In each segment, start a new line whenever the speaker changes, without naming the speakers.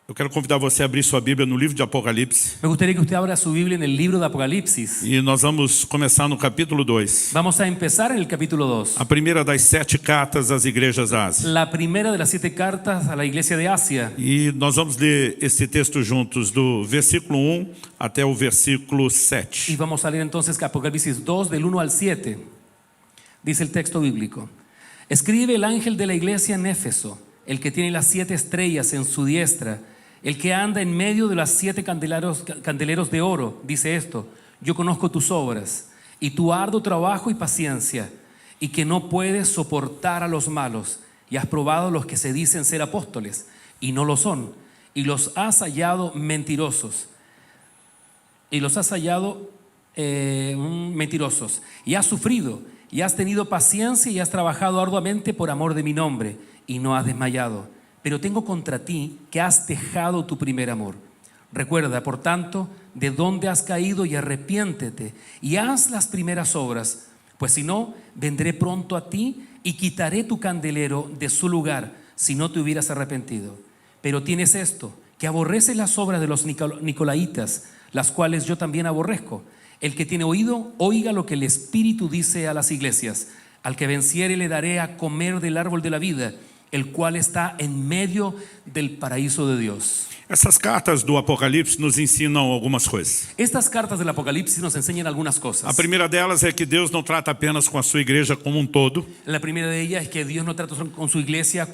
Eu quero convidar você a abrir sua Bíblia no livro de Apocalipse.
Me gustaría que usted abra su Biblia en el libro de Apocalipsis.
E nós vamos começar no capítulo 2.
Vamos a empezar en el capítulo 2.
A primeira das 7 cartas às igrejas da Ásia.
La primera de las 7 cartas a la iglesia de Asia.
E nós vamos ler esse texto juntos, do versículo 1 até o versículo 7.
Y vamos a leer entonces Apocalipsis 2 del 1 al 7. Dice el texto bíblico. Escribe el ángel de la iglesia en Éfeso, el que tiene las 7 estrellas en su diestra, el que anda en medio de las 7 candeleros de oro, dice esto: yo conozco tus obras y tu arduo trabajo y paciencia, y que no puedes soportar a los malos, y has probado los que se dicen ser apóstoles y no lo son, y los has hallado mentirosos, mentirosos, y has sufrido y has tenido paciencia y has trabajado arduamente por amor de mi nombre y no has desmayado. Pero tengo contra ti que has dejado tu primer amor. Recuerda, por tanto, de dónde has caído y arrepiéntete y haz las primeras obras, pues si no, vendré pronto a ti y quitaré tu candelero de su lugar si no te hubieras arrepentido. Pero tienes esto, que aborreces las obras de los nicolaitas, las cuales yo también aborrezco. El que tiene oído, oiga lo que el Espíritu dice a las iglesias. Al que venciere le daré a comer del árbol de la vida, el cual está en medio del paraíso de Dios.
Essas cartas do Apocalipse nos ensinam algumas coisas.
Estas cartas del Apocalipsis nos enseñan algunas
A
cosas.
primeira delas é que Deus não trata apenas com a sua igreja como um todo.
La primera de ellas es que Dios no trata con su iglesia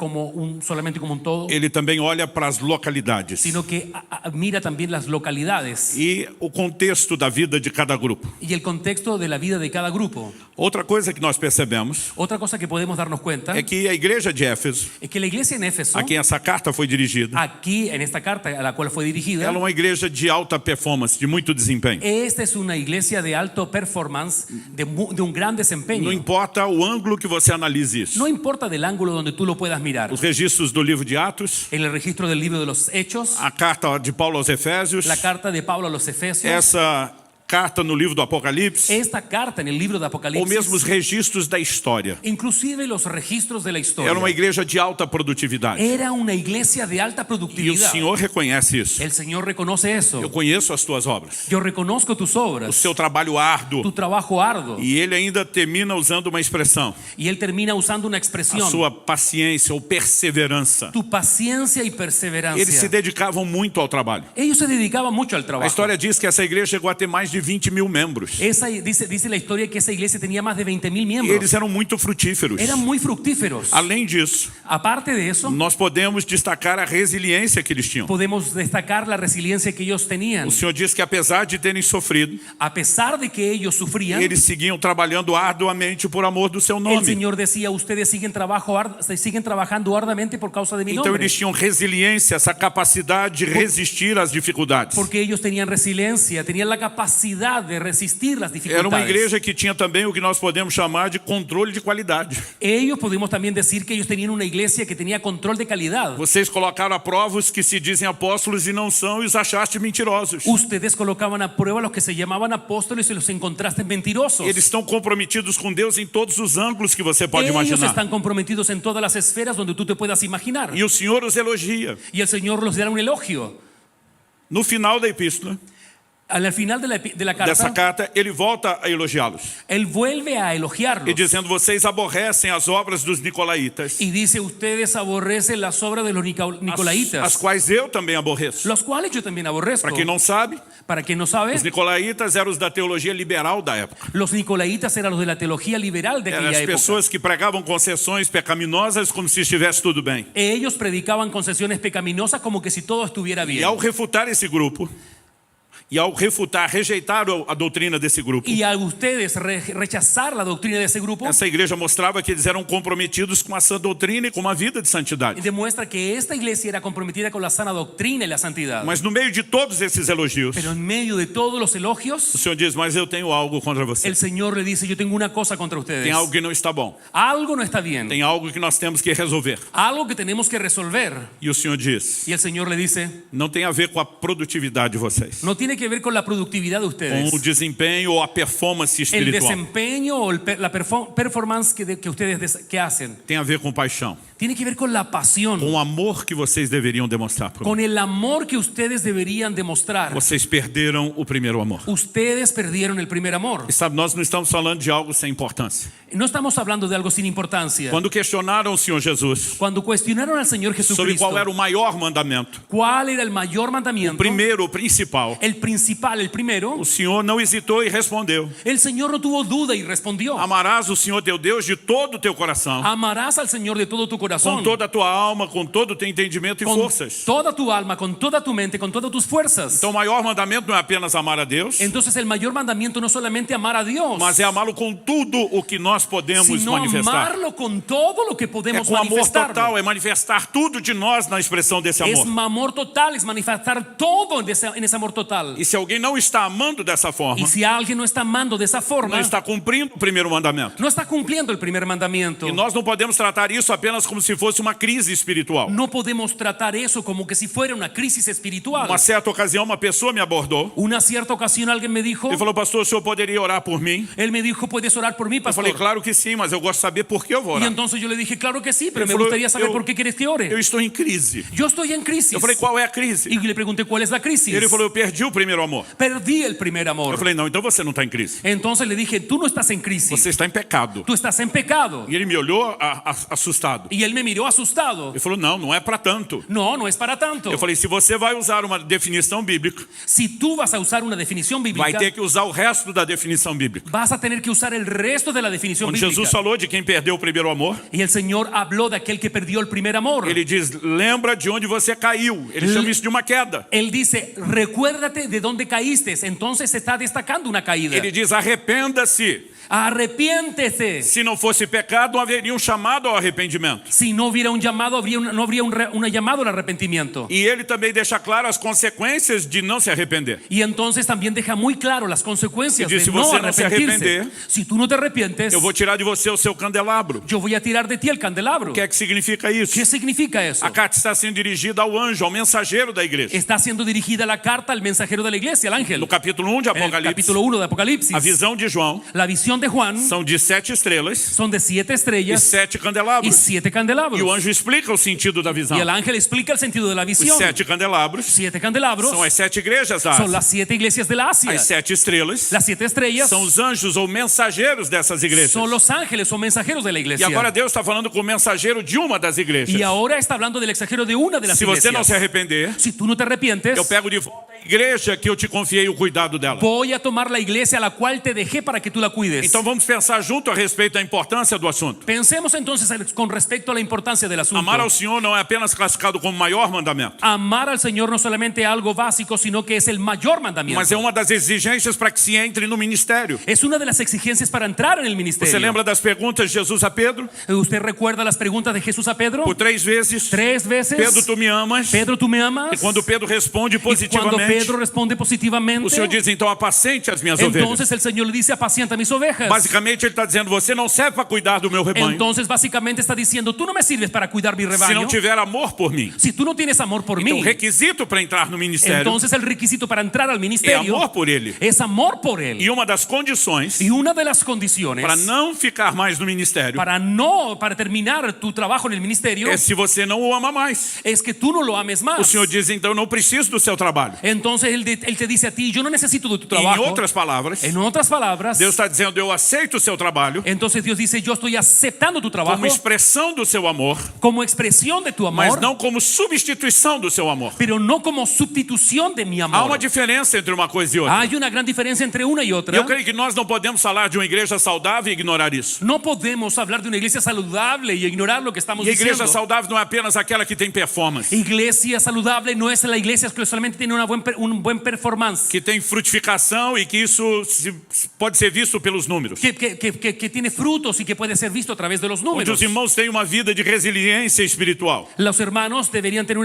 solamente como un todo,
Ele também olha para as localidades
sino que mira también las localidades
e o contexto da vida de cada grupo.
y el contexto de la vida de cada grupo.
Outra coisa que nós percebemos
Otra cosa que podemos darnos cuenta
é que a igreja de Éfeso,
es que la iglesia en Éfeso,
a quem essa carta foi dirigida,
aquí en esta carta a la cual fue dirigida,
ela é uma igreja de alta performance, de muito desempenho.
esta es una iglesia de alto performance, de un gran desempeño.
Não importa o ângulo que você analise isso.
No importa del ángulo donde tú lo puedas mirar.
Os registros do livro de Atos,
En el registro del libro de los Hechos,
a carta de Paulo aos Efésios,
la carta de Pablo a los Efesios,
essa carta no livro do Apocalipse,
esta carta en el libro de
ou
Apocalipsis,
mesmo os registros da história.
inclusive los registros de la historia.
Era uma igreja de alta produtividade.
Era una iglesia de alta
E o
productividad.
Senhor reconhece isso.
El Señor reconoce eso.
Eu conheço as tuas obras,
Yo reconozco tus
o
obras,
seu trabalho árduo.
tu trabajo arduo.
E ele ainda termina usando uma expressão:
Y él termina usando una
a
expresión:
sua paciência ou perseverança.
tu paciencia y
Eles se
perseverancia.
dedicavam muito ao trabalho.
Ellos se dedicaban mucho al
A
trabajo.
história diz que essa igreja chegou a ter mais de 20 mil membros.
Dice la historia que esa iglesia tenía más de 20,000
E
miembros.
eles eram muito frutíferos.
Eran muy fructíferos.
Além disso,
Aparte de eso,
nós podemos destacar a resiliência que eles tinham.
podemos destacar la resiliencia que ellos tenían.
O Senhor diz que apesar de terem sofrido,
A pesar de que ellos sufrían,
eles seguiam trabalhando arduamente por amor do seu
el
nome.
Señor decía: ustedes siguen trabajando arduamente por causa de mi
Então
nombre.
eles tinham resiliência, essa capacidade de resistir às dificuldades.
Porque ellos tenían resiliencia, tenían la capacidad de resistir las
Era uma
dificultades.
igreja que tinha também o que nós podemos chamar de controle de qualidade.
Ellos podemos también decir que ellos tenían una iglesia que tenía control de calidad.
Vocês colocaram a prova os que se dizem apóstolos e não são e os achaste mentirosos.
Ustedes colocaban a prueba a los que se llamaban apóstoles y los encontraste mentirosos.
Eles estão comprometidos com Deus em todos os ângulos que você pode
Ellos
imaginar.
están comprometidos en todas las esferas donde tú te puedas imaginar.
E o Senhor os elogia.
Y el Señor los dará un elogio.
No final da epístola,
Al final de la
dessa
carta,
carta, ele volta a elogiá-los.
Él vuelve a elogiarlos.
E dizendo: vocês aborrecem as obras dos nicolaítas,
Y dice: ustedes aborrecen las obras de los nicolaitas,
as quais eu também aborreço.
los cuales yo también aborrezco.
Para quem não sabe,
Para quien no sabe,
os nicolaítas eram os da teologia liberal da época.
los nicolaitas eran los de la teología liberal de
Eram
aquella
as
época.
pessoas que pregavam concessões pecaminosas como se estivesse tudo bem.
Ellos predicaban concesiones pecaminosas como que si todo estuviera
E
bien.
ao refutar esse grupo, e ao rejeitar a doutrina desse grupo,
Y a ustedes rechazar la doctrina de ese grupo,
essa igreja mostrava que eles eram comprometidos com a sã doutrina e com uma vida de santidade.
demuestra que esta iglesia era comprometida con la sana doctrina y la santidad.
Mas no meio de todos esses elogios,
Pero en medio de todos los
o
elogios,
Senhor diz: mas eu tenho algo contra você.
el Señor le dice: yo tengo una cosa contra ustedes.
Tem algo que não está bom.
Algo no está bien.
Tem algo que nós temos que resolver.
Algo que tenemos que resolver.
E o Senhor diz:
Y el Señor le dice:
não tem a ver com a produtividade de vocês.
no tiene tiene que ver con la productividad de
com
ustedes.
o desempenho ou a performance
El
espiritual.
desempeño o la performance que ustedes que hacen.
Tem a ver com paixão,
Tiene que ver con la pasión,
com o amor que vocês deveriam demonstrar por mim.
con el amor que ustedes deberían demostrar.
Vocês perderam o primeiro amor.
Ustedes perdieron el primer amor.
E sabe, nós não estamos falando de algo sem importância.
No estamos hablando de algo sin importancia.
Quando questionaram o Senhor Jesus
Cuando cuestionaron al Señor
sobre
Jesucristo,
qual era o maior mandamento,
¿cuál era el mayor mandamiento?
o primeiro, o principal,
El principal, el primero.
o Senhor não hesitou e respondeu:
El Señor no tuvo duda y respondió:
amarás o Senhor teu Deus de todo o teu coração,
amarás al Señor de todo tu
com
corazón,
toda a tua alma, com todo o teu entendimento e
con
forças.
toda tu alma, con toda tu mente, con todas tus fuerzas.
Então o maior mandamento não é apenas amar a Deus,
Entonces el mayor mandamiento no solamente amar a Dios,
mas é amá-lo com tudo o que nós podemos
sino
manifestar.
amarlo con todo lo que
É
podemos
com amor
manifestar.
total, é manifestar tudo de nós na expressão desse
Es
amor.
amor total, es manifestar todo en ese amor total.
E se alguém não está amando dessa forma,
Y si alguien no está amando de esa forma,
não está cumprindo o primeiro mandamento.
no está cumpliendo el primer mandamiento.
E nós não podemos tratar isso apenas como se fosse uma crise espiritual.
No podemos tratar eso como que si fuera una crisis espiritual.
Uma certa ocasião, uma pessoa me abordou
Una cierta ocasión alguien me dijo,
e falou: pastor, o senhor poderia orar por mim?
él me dijo, ¿puedes orar por mí,
Eu
pastor?
falei: claro que sim, mas eu gosto de saber por que eu vou
Y
orar.
entonces yo le dije, claro que sí, pero
Él
me
falou,
gustaría saber
eu-
por qué quieres que
Eu
ore.
estou em crise.
Yo estoy en crisis.
Eu falei: qual é a crise?
Y le pregunté, ¿cuál es la crisis?
Ele falou: eu perdi o primeiro amor.
Perdí el primer
Eu
amor.
falei: não, então você não está em crise.
Entonces le dije, tú no estás en crisis,
Você está em pecado.
tú estás en pecado.
E ele me olhou assustado.
Y él me miró asustado.
Ele falou: não, não é para tanto.
No, no es para tanto.
Eu falei: se você vai usar uma definição bíblica,
Si tú vas a usar una definición
vai
bíblica,
ter que usar o resto da definição bíblica.
vas a tener que usar el resto de la definición
Quando
bíblica.
Jesus falou de quem perdeu o primeiro amor,
Y el Señor habló de aquel que perdió el primer amor.
ele diz: lembra de onde você caiu. Ele chama isso de uma queda.
Él dice, recuérdate de dónde caíste. Entonces se está destacando una caída.
Ele diz: arrependa-se.
Arrepiéntese.
Se não fosse pecado, não haveria um chamado ao arrependimento.
Si no hubiera un llamado, no habría un llamado al arrepentimiento.
E ele também deixa claro as consequências de não se arrepender.
Y entonces también deja muy claro las consecuencias
Y dice,
de no
"Si você não se
arrepentirse".
arrepender,
Si tú no te arrepientes,
Eu vou tirar de você o seu candelabro.
yo voy a tirar de ti el candelabro.
O que é que significa isso?
¿Qué significa eso?
A carta está sendo dirigida ao anjo, ao mensageiro da igreja.
Está siendo dirigida la carta al mensajero de la iglesia, al ángel.
No capítulo 1 de
En el
Apocalipse,
capítulo 1 de Apocalipsis.
a visão de João
La visión de Juan
são de 7 estrelas
son de 7
e
estrellas
7
y
candelabros.
7 candelabros.
E o anjo explica o sentido da visão.
Y el ángel explica el sentido de la
Os
visión.
7 candelabros
7 candelabros
são as 7 igrejas da
son
Ásia.
las 7 iglesias de la Asia.
As 7 estrelas
Las 7 estrellas
são os anjos ou mensageiros dessas igrejas.
son los ángeles o mensajeros de la
E
iglesia.
agora Deus está falando com o mensageiro de uma das igrejas.
Y ahora está hablando del exagero de una de las
Se você não
iglesias.
se arrepender,
Si tú no te arrepientes,
eu pego de volta a igreja que eu te confiei o cuidado dela.
voy a tomar la iglesia a la cual te dejé para que tú la cuides.
Então vamos pensar junto a respeito da importância do assunto.
Pensemos entonces con respecto a la importancia del asunto.
Amar ao Senhor não é apenas classificado como o maior mandamento,
Amar al Señor no solamente es algo básico, sino que es el mayor mandamiento.
mas é uma das exigências para que se entre no ministério.
Es una de las exigencias para entrar en el ministerio.
Você lembra das perguntas de Jesus a Pedro?
¿Usted recuerda las preguntas de Jesús a Pedro?
Por 3 vezes.
3 veces.
Pedro, tu me amas?
Pedro, ¿tú me amas?
E quando Pedro responde
Y cuando
positivamente,
Pedro responde positivamente,
o Senhor diz: então apacente as minhas ovelhas.
entonces el Señor le dice, apacienta mis ovejas.
Basicamente ele está dizendo: você não serve para cuidar do meu rebanho
Entonces básicamente está diciendo, tú no me sirves para cuidar mi
se
rebaño.
não tiver amor por mim.
Si tú no tienes amor por
Então o
mí,
requisito para entrar no ministério
entonces el requisito para entrar al
é
ministerio
amor por ele.
es amor por él.
E uma das condições
Y una de las condiciones
para não ficar mais no ministério
para terminar tu trabajo en el ministerio
é se você não o ama mais.
es que tú no lo ames
O
más.
Senhor diz: então eu não preciso do seu trabalho.
Entonces él te dice a ti, yo no necesito de tu
Em
trabajo.
outras palavras,
En otras palabras,
Deus está dizendo: eu aceito o seu trabalho
entonces Dios dice, yo estoy aceptando tu trabajo
como expressão do seu amor,
como expresión de tu
mas
amor,
não como substituição do seu amor.
pero no como sustitución de mi
Há uma
amor.
diferença entre uma coisa e outra.
Hay una gran diferencia entre una y
E
otra.
eu creio que nós não podemos falar de uma igreja saudável e ignorar isso.
No podemos hablar de una iglesia saludable y ignorar lo que estamos
E a igreja
diciendo.
saudável não é apenas aquela que tem performance,
Iglesia saludable no es la iglesia que solamente tiene un buen performance,
que tem frutificação e que isso pode ser visto pelos números.
que tiene frutos y que puede ser visto a través de los
Onde
números.
os irmãos têm uma vida de resiliência espiritual,
Los hermanos deberían tener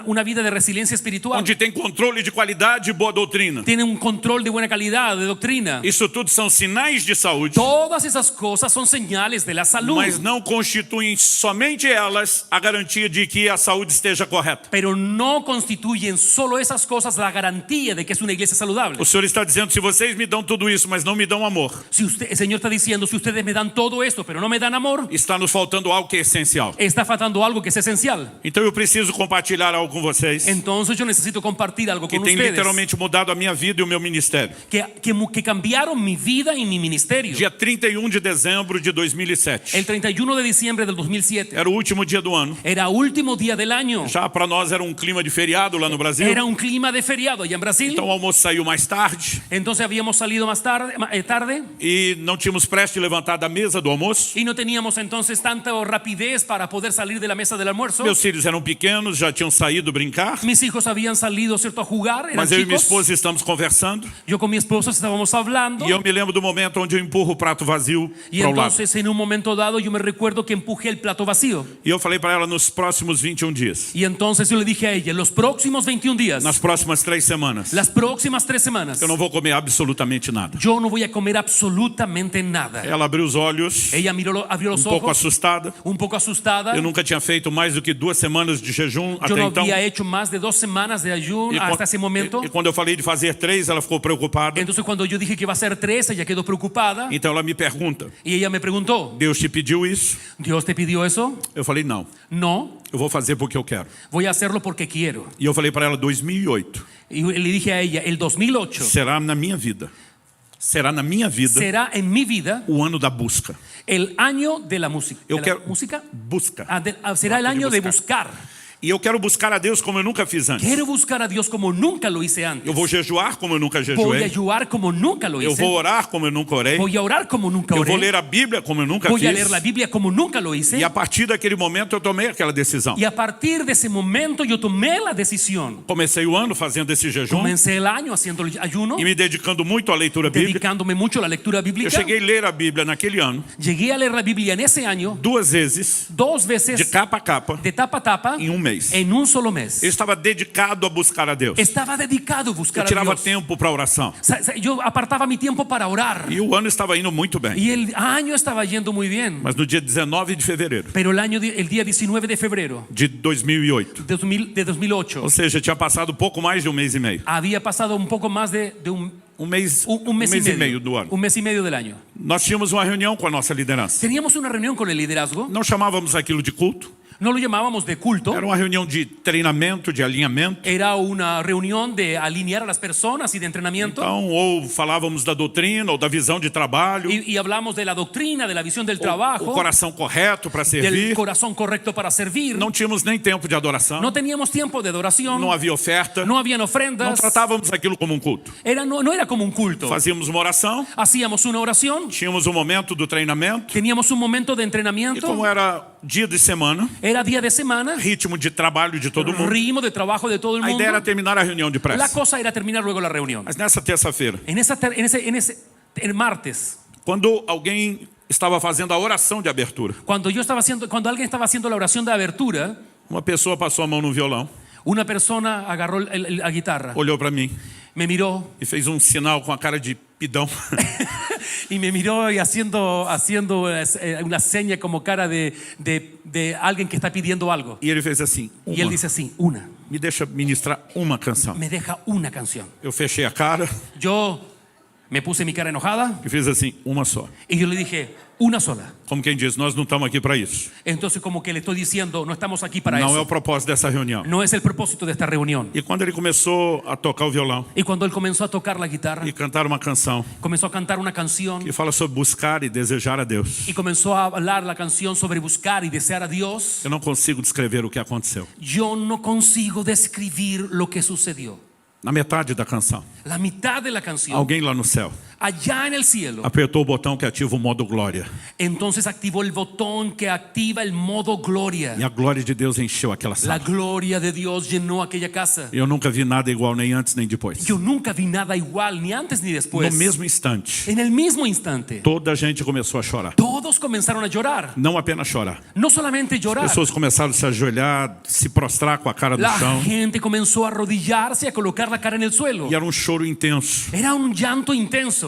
una vida de resiliencia espiritual.
onde tem controle de qualidade e boa doutrina.
Tienen un control de buena calidad, de doctrina.
Isso tudo são sinais de saúde,
Todas esas cosas son señales de la salud,
mas não constituem somente elas a garantia de que a saúde esteja correta.
pero no constituyen solo esas cosas la garantía de que es una iglesia saludable.
O Senhor está dizendo, se vocês me dão tudo isso, mas não me dão amor,
Si el Señor está diciendo, si ustedes me dan todo esto, pero no me dan amor,
está nos faltando algo que é essencial.
está faltando algo que es esencial.
Então eu preciso compartilhar algo com vocês
Entonces yo necesito compartir algo
que
con
tem
ustedes
literalmente mudado a minha vida e o meu ministério.
que cambiaron mi vida y mi ministerio.
Dia 31 de dezembro de 2007.
El 31 de diciembre del 2007
Era o último dia do ano.
era último día del año.
Já para nós era um clima de feriado lá no Brasil.
Era un clima de feriado allá en Brasil.
Então o almoço saiu mais tarde
Entonces habíamos salido más tarde
e não tínhamos pressa de levantar da mesa do almoço.
y no teníamos entonces tanta rapidez para poder salir de la mesa del almuerzo.
Meus filhos eram pequenos, já tinham saído brincar.
Mis hijos habían salido, ¿cierto?, a jugar, eran
Mas eu e minha
chicos.
esposa estamos conversando.
Yo con mi esposa estábamos hablando.
E eu me lembro do momento onde eu empurro o prato vazio
Y
para o lado.
entonces en un momento dado yo me recuerdo que empujé el plato vacío.
E eu falei para ela nos próximos 21 dias.
Y entonces yo le dije a ella, los próximos 21 días,
Nas próximas 3 semanas.
las próximas 3 semanas,
Eu não vou comer absolutamente nada.
yo no voy a comer absolutamente nada.
Ela abriu os olhos,
Ella abrió los
pouco
ojos,
assustada.
un poco asustada.
Eu nunca tinha feito mais do que 2 semanas de jejum
Yo
até
no
então.
había hecho más de 2 semanas de ayuno
E
hasta ese momento.
quando eu falei de fazer 3, ela ficou preocupada.
Entonces cuando yo dije que iba a ser 3, ella quedó preocupada.
Então ela me pergunta,
Y ella me preguntó,
Deus te pediu isso?
¿Dios te pidió eso?
Eu falei, não.
No,
Eu vou fazer porque eu quero.
voy a hacerlo porque quiero.
E eu falei para ela, 2008
Y le dije a ella, el 2008
será na minha vida. Será na minha vida
será en mi vida
o ano da busca.
el año de la música.
Eu
¿De la
quero
música?
busca.
Será el año de buscar.
E eu quero buscar a Deus como eu nunca fiz antes.
Quiero buscar a Dios como nunca lo hice antes.
Eu vou jejuar como eu nunca
Voy a
jejuei.
ayudar como nunca lo
Eu
hice.
vou orar como eu nunca orei.
Voy a orar como nunca
Eu vou
oré.
ler a Bíblia como eu nunca
Voy a
fiz.
leer la Biblia como nunca lo hice.
E a partir daquele momento eu tomei aquela decisão.
Y a partir de ese momento yo tomé la decisión.
Comecei o ano fazendo esse jejum
Comencé el año haciendo el ayuno,
e me dedicando muito à leitura bíblica.
dedicándome mucho a la lectura
Eu
bíblica.
cheguei a ler a Bíblia naquele ano,
Llegué a leer la Biblia en ese año
2 vezes,
2
de
veces,
capa a capa,
de tapa a tapa,
em um mês.
en un solo mes.
Eu estava dedicado a buscar a Deus.
Estaba dedicado a
Eu
buscar a
tirava
Dios.
tempo para oração.
Yo apartaba mi tiempo para orar.
E o ano estava indo muito bem.
Y el año estaba yendo muy bien.
Mas no dia 19 de fevereiro
Pero el día 19 de febrero
de 2008,
de 2008,
ou seja, tinha passado pouco mais de um mês e meio.
había pasado un poco más de un
Um
un mes
mês e meio do ano.
Un mes y medio del año.
Nós tínhamos uma reunião com a nossa liderança.
Teníamos una reunión con el liderazgo.
Não chamávamos aquilo de culto.
No lo llamábamos de culto.
Era uma reunião de treinamento, de alinhamento.
Era una reunión de alinear a las personas y de entrenamiento.
Então, ou falávamos da doutrina ou da visão de trabalho,
Y hablamos de la doctrina, de la visión del
o
trabajo,
coração correto para
del
servir.
corazón correcto para servir.
Não tínhamos nem tempo de adoração.
No teníamos tiempo de adoración.
Não havia oferta.
No habían
Não
ofrendas.
tratávamos aquilo como um culto.
No era como un culto.
Fazíamos uma oração,
Hacíamos una oración.
tínhamos um momento do treinamento.
Teníamos un momento de
E
entrenamiento.
como era dia de semana,
Era día de semana.
ritmo de trabalho de todo mundo,
Ritmo de trabajo de todo el
a
mundo.
ideia era terminar a reunião
La
depressa.
cosa era terminar luego la reunión.
Mas nessa terça-feira,
El martes,
quando alguém estava fazendo a oração de abertura,
cuando alguien estaba haciendo la oración de abertura,
uma pessoa passou a mão no violão,
una persona agarró la guitarra,
olhou para mim
me miró
e fez um sinal com a cara de pidão.
y me miró y haciendo una seña como cara de alguien que está pidiendo algo.
E ele fez assim:
Y él dice así,
me deixa ministrar uma canção.
me deja una canción.
Eu fechei a cara
Yo me puse mi cara enojada
e fiz assim: uma só.
y yo le dije, una sola.
Como quem diz, nós não estamos aqui para isso.
Entonces como que le estoy diciendo, no estamos aquí para
Não é o
eso.
propósito dessa reunião.
No es el propósito de esta reunión.
E quando ele começou a tocar o violão
Y cuando él comenzó a tocar la guitarra,
e cantar uma canção
comenzó a cantar una canción
que fala sobre buscar e desejar a Deus,
y comenzó a hablar la canción sobre buscar y desear a Dios,
eu não consigo descrever o que aconteceu.
yo no consigo describir lo que sucedió.
Na metade da canção,
La mitad de la canción,
alguém lá no céu
allá en el cielo,
apertou o botão que ativa o modo glória.
entonces activó el botón que activa el modo gloria.
E a glória de Deus encheu aquela
La
sala.
gloria de Dios llenó aquella casa.
Eu nunca vi nada igual, nem antes nem depois.
Yo nunca vi nada igual, ni antes ni después.
No mesmo instante,
En el mismo instante,
toda a gente começou a chorar.
todos comenzaron a llorar.
Não apenas chorar.
No solamente llorar,
Pessoas começaram a se ajoelhar, se prostrar com a cara no
la
chão.
gente comenzó a arrodillarse, a colocar la cara en el suelo.
E era um choro intenso.
Era un llanto intenso.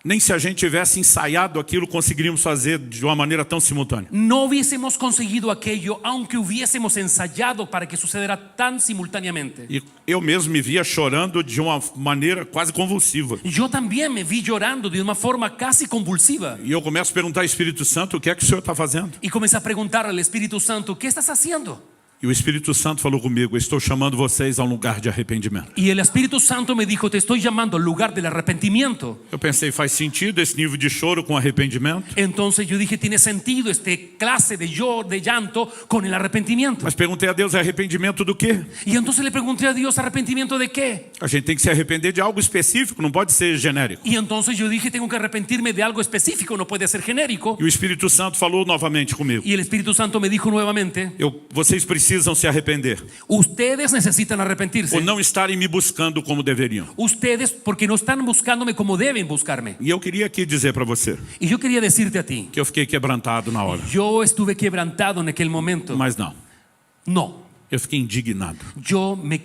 Nem se a gente tivesse ensaiado aquilo, conseguiríamos fazer de uma maneira tão simultânea.
No hubiésemos conseguido aquello, aunque hubiésemos ensayado para que sucediera tan simultáneamente.
E eu mesmo me via chorando de uma maneira quase convulsiva.
Yo también me vi llorando de una forma casi convulsiva.
E eu começo a perguntar ao Espírito Santo, o que é que o Senhor está fazendo?
Y comencé a preguntar al Espíritu Santo, ¿qué estás haciendo?
E o Espírito Santo falou comigo, estou chamando vocês a um lugar de arrependimento.
Y el Espíritu Santo me dijo, te estoy llamando al lugar del arrepentimiento.
Eu pensei, faz sentido esse nível de choro com arrependimento?
Entonces yo dije, tiene sentido este clase de llanto con el arrepentimiento.
Mas perguntei a Deus, arrependimento do quê?
Y entonces le pregunté a Dios, ¿arrepentimiento de qué?
A gente tem que se arrepender de algo específico, não pode ser genérico.
Y entonces yo dije, tengo que arrepentirme de algo específico, no puede ser genérico.
E o Espírito Santo falou novamente comigo.
Y el Espíritu Santo me dijo nuevamente,
Vocês precisam se arrepender.
ustedes necesitan arrepentirse.
Por não estarem me buscando como deveriam.
Ustedes porque no están buscándome como deben buscarme.
E eu queria aqui dizer para você
Y yo quería decirte a ti,
que eu fiquei quebrantado na hora.
yo estuve quebrantado en aquel momento.
Mas não,
No,
eu fiquei indignado.
yo me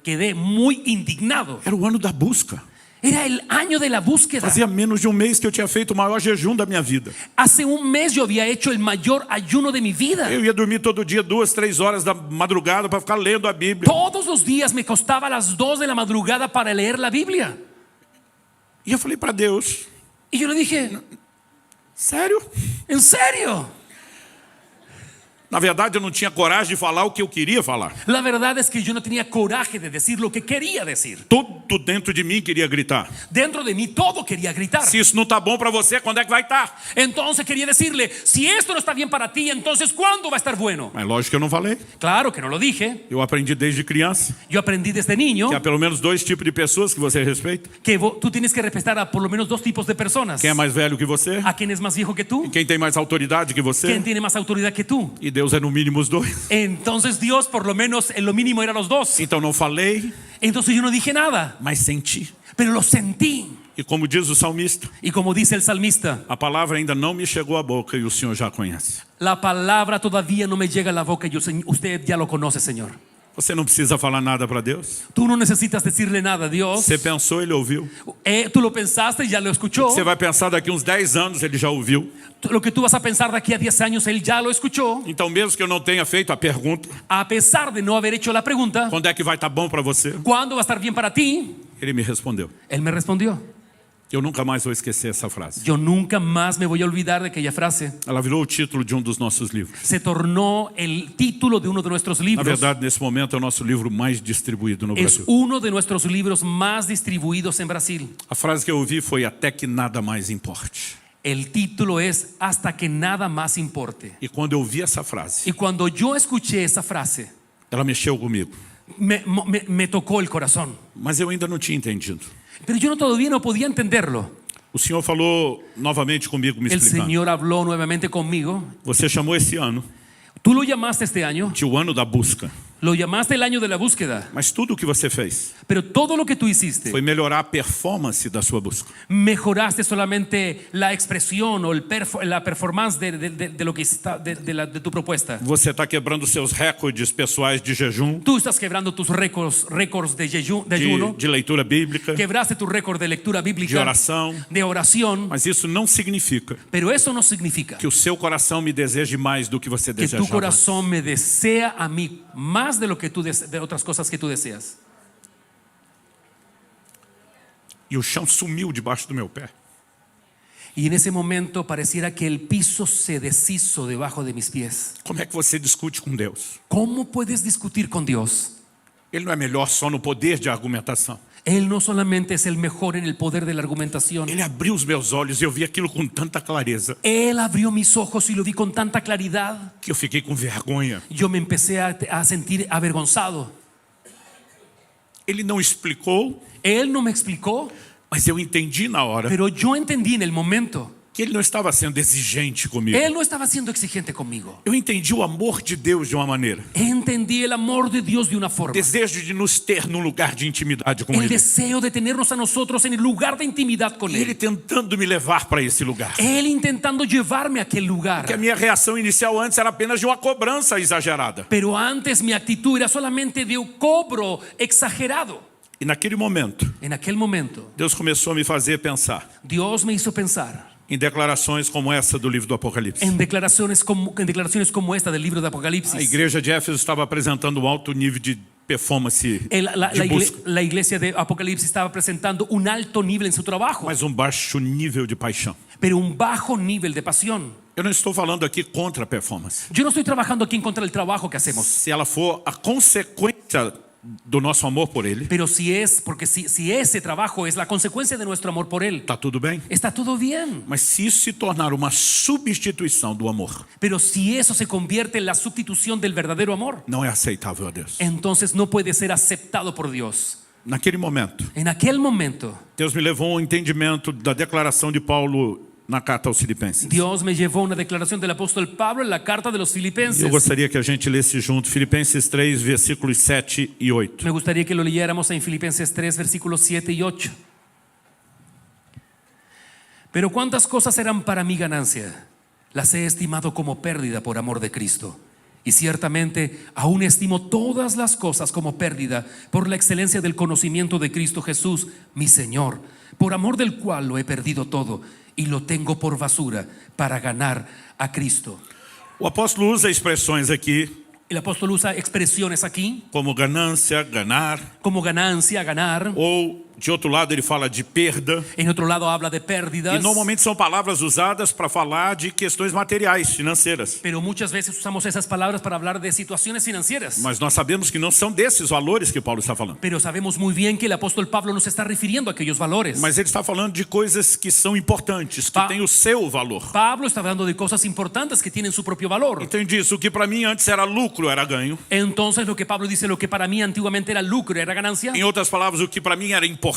quedé muy indignado.
Era o ano da busca.
Era el año de la búsqueda.
Fazia menos de um mês que eu tinha feito o maior jejum da minha vida.
Hace un mes yo había hecho el mayor ayuno de mi vida.
Eu ia dormir todo dia 2, 3 horas da madrugada para ficar lendo a Bíblia.
Todos los días me costaba a las 2 de la madrugada para leer la Biblia.
E eu falei para Deus,
Y yo le dije,
sério?
¿en serio?
Na verdade eu não tinha coragem de falar o que eu queria falar.
La verdad es que yo no tenía coraje de decir lo que quería decir.
Tudo dentro de mim queria gritar.
Dentro de mí todo quería gritar.
Se isso não tá bom para você, quando é que vai estar?
Entonces quería decirle, si esto no está bien para ti, entonces ¿cuándo va a estar bueno?
Mas lógico que eu não falei.
Claro que no lo dije.
Eu aprendi desde criança
Yo aprendí desde niño
que há pelo menos 2 tipos de pessoas que você respeita.
que tú tienes que respetar a por lo menos 2 tipos de personas.
Quem é mais velho que você,
A quien es más viejo que tú,
quem tem mais autoridade que você.
quien tiene más autoridad que tú.
E Deus é no mínimo os dois.
Entonces Dios por lo menos en lo mínimo era los 2.
Então não falei,
Entonces yo no dije nada,
mas senti.
pero lo sentí.
E como diz o salmista,
Y como dice el salmista,
a palavra ainda não me chegou à boca e o Senhor já conhece.
la palabra todavía no me llega a la boca y usted ya lo conoce, Señor.
Você não precisa falar nada para Deus.
Tú no necesitas decirle nada a Dios.
Você pensou, Ele ouviu.
Tú lo pensaste y ya lo escuchó.
Você vai pensar daqui uns 10 anos, Ele já ouviu.
Lo que tú vas a pensar de aquí a 10 años, Él ya lo escuchó.
Então mesmo que eu não tenha feito a pergunta,
A pesar de no haber hecho la pregunta,
quando é que vai estar bom para você?
¿cuándo va a estar bien para ti?
Ele me respondeu.
Él me respondió.
Eu nunca mais vou esquecer essa frase.
Yo nunca más me voy a olvidar de aquella frase.
Ela virou o título de um dos nossos livros.
Se tornó el título de uno de nuestros
Na
libros.
verdade, nesse momento é o nosso livro mais distribuído no
Es
Brasil.
uno de nuestros libros más distribuidos en Brasil.
A frase que eu ouvi foi até que nada mais importe.
El título es Hasta que nada más importe.
E quando eu ouvi essa frase,
Y cuando yo escuché esa frase,
ela mexeu comigo.
me tocó el corazón.
Mas eu ainda não tinha entendido.
Pero yo todavía no podía entenderlo.
O Senhor falou novamente comigo, me
El
explicando.
Señor habló nuevamente conmigo.
Você chamou esse ano
Tú lo llamaste este año,
de o ano da busca.
lo llamaste el año de la búsqueda.
Mas tudo o que você fez
Pero todo lo que tú hiciste,
foi melhorar a performance da sua busca.
mejoraste solamente la expresión o la performance de lo que está de tu propuesta.
Você está quebrando seus recordes pessoais de jejum,
Tú estás quebrando tus récords de ayuno,
de leitura bíblica,
quebraste tu récord de lectura
de
bíblica,
oração.
de oración,
Mas isso não significa
pero eso no significa
que o seu coração me deseje mais do que você
que tu
desejava.
corazón me desea a mí más de lo que de otras cosas que tú deseas.
E o chão sumiu debaixo do meu pé.
Y en ese momento pareciera que el piso se deshizo debajo de mis pies.
Como é que você discute com Deus?
¿Cómo puedes discutir con Dios?
Ele não é melhor só no poder de argumentação.
Él no solamente es el mejor en el poder de la argumentación.
Ele abriu os meus olhos e eu vi aquilo com tanta clareza
Él abrió mis ojos y lo vi con tanta claridad.
que eu fiquei com vergonha.
Yo me empecé a sentir avergonzado.
Ele não explicou,
Él no me explicó,
mas eu entendi na hora
pero yo entendí en el momento.
que ele não estava sendo exigente comigo.
Él no estaba siendo exigente conmigo.
Eu entendi o amor de Deus de uma maneira.
Entendí el amor de Dios de una forma.
Desejo de nos ter num lugar de intimidade com
El
Ele.
deseo de tenernos a nosotros en el lugar de intimidad con
E Ele
Él.
tentando me levar para esse lugar.
Él intentando llevarme a aquel lugar.
Que a minha reação inicial antes era apenas de uma cobrança exagerada.
Pero antes mi actitud era solamente de un cobro exagerado.
E naquele momento,
En aquel momento,
Deus começou a me fazer pensar
Dios me hizo pensar
em declarações como essa do livro do Apocalipse.
en declaraciones como esta del libro de
A
Apocalipsis.
igreja de Éfeso estava apresentando um alto nível de performance
La
de busca,
la iglesia de Apocalipsis estaba presentando un alto nivel en su trabajo,
mas baixo nível de paixão.
pero un bajo nivel de pasión.
Eu não estou falando aqui contra a performance.
Yo no estoy trabajando aquí en contra del trabajo que hacemos,
Se ela for a consequência do nosso amor por Ele,
pero si ese trabajo es la consecuencia de nuestro amor por Él,
está tudo bem.
está todo bien.
Mas se isso se tornar uma substituição do amor,
Pero si eso se convierte en la sustitución del verdadero amor,
não é aceitável a Deus.
entonces no puede ser aceptado por Dios.
Naquele momento,
En aquel momento,
Deus me levou ao entendimento da declaração de Paulo na carta aos Filipenses.
Dios me llevó a una declaración del apóstol Pablo en la carta de los Filipenses.
Eu gostaria que a gente lesse junto Filipenses 3, versículos 7 e 8.
Me gustaría que lo leyéramos en Filipenses 3, versículos 7 y 8. Pero cuántas cosas eran para mi ganancia, las he estimado como pérdida por amor de Cristo. Y ciertamente aún estimo todas las cosas como pérdida por la excelencia del conocimiento de Cristo Jesús, mi Señor, por amor del cual lo he perdido todo y lo tengo por basura para ganar a Cristo.
O apóstolo usa expressões aqui
El apóstol usa expresiones aquí
como ganância, ganar,
como ganancia, ganar.
ou de outro lado ele fala de perda.
En otro lado habla de pérdidas.
E normalmente são palavras usadas para falar de questões materiais, financeiras.
Pero muchas veces usamos esas palabras para hablar de situaciones financieras.
Mas nós sabemos que não são desses valores que Paulo está falando.
Pero sabemos muy bien que el apóstol Pablo no se está refiriendo a aquellos valores.
Mas ele está falando de coisas que são importantes, que têm o seu valor.
Pablo está hablando de cosas importantes que tienen su propio valor.
Então diz, o que para mim antes era lucro, era ganho.
Entonces lo que Pablo dice, lo que para mí antiguamente era lucro, era ganancia.
Em outras palavras, o que para mim era importante,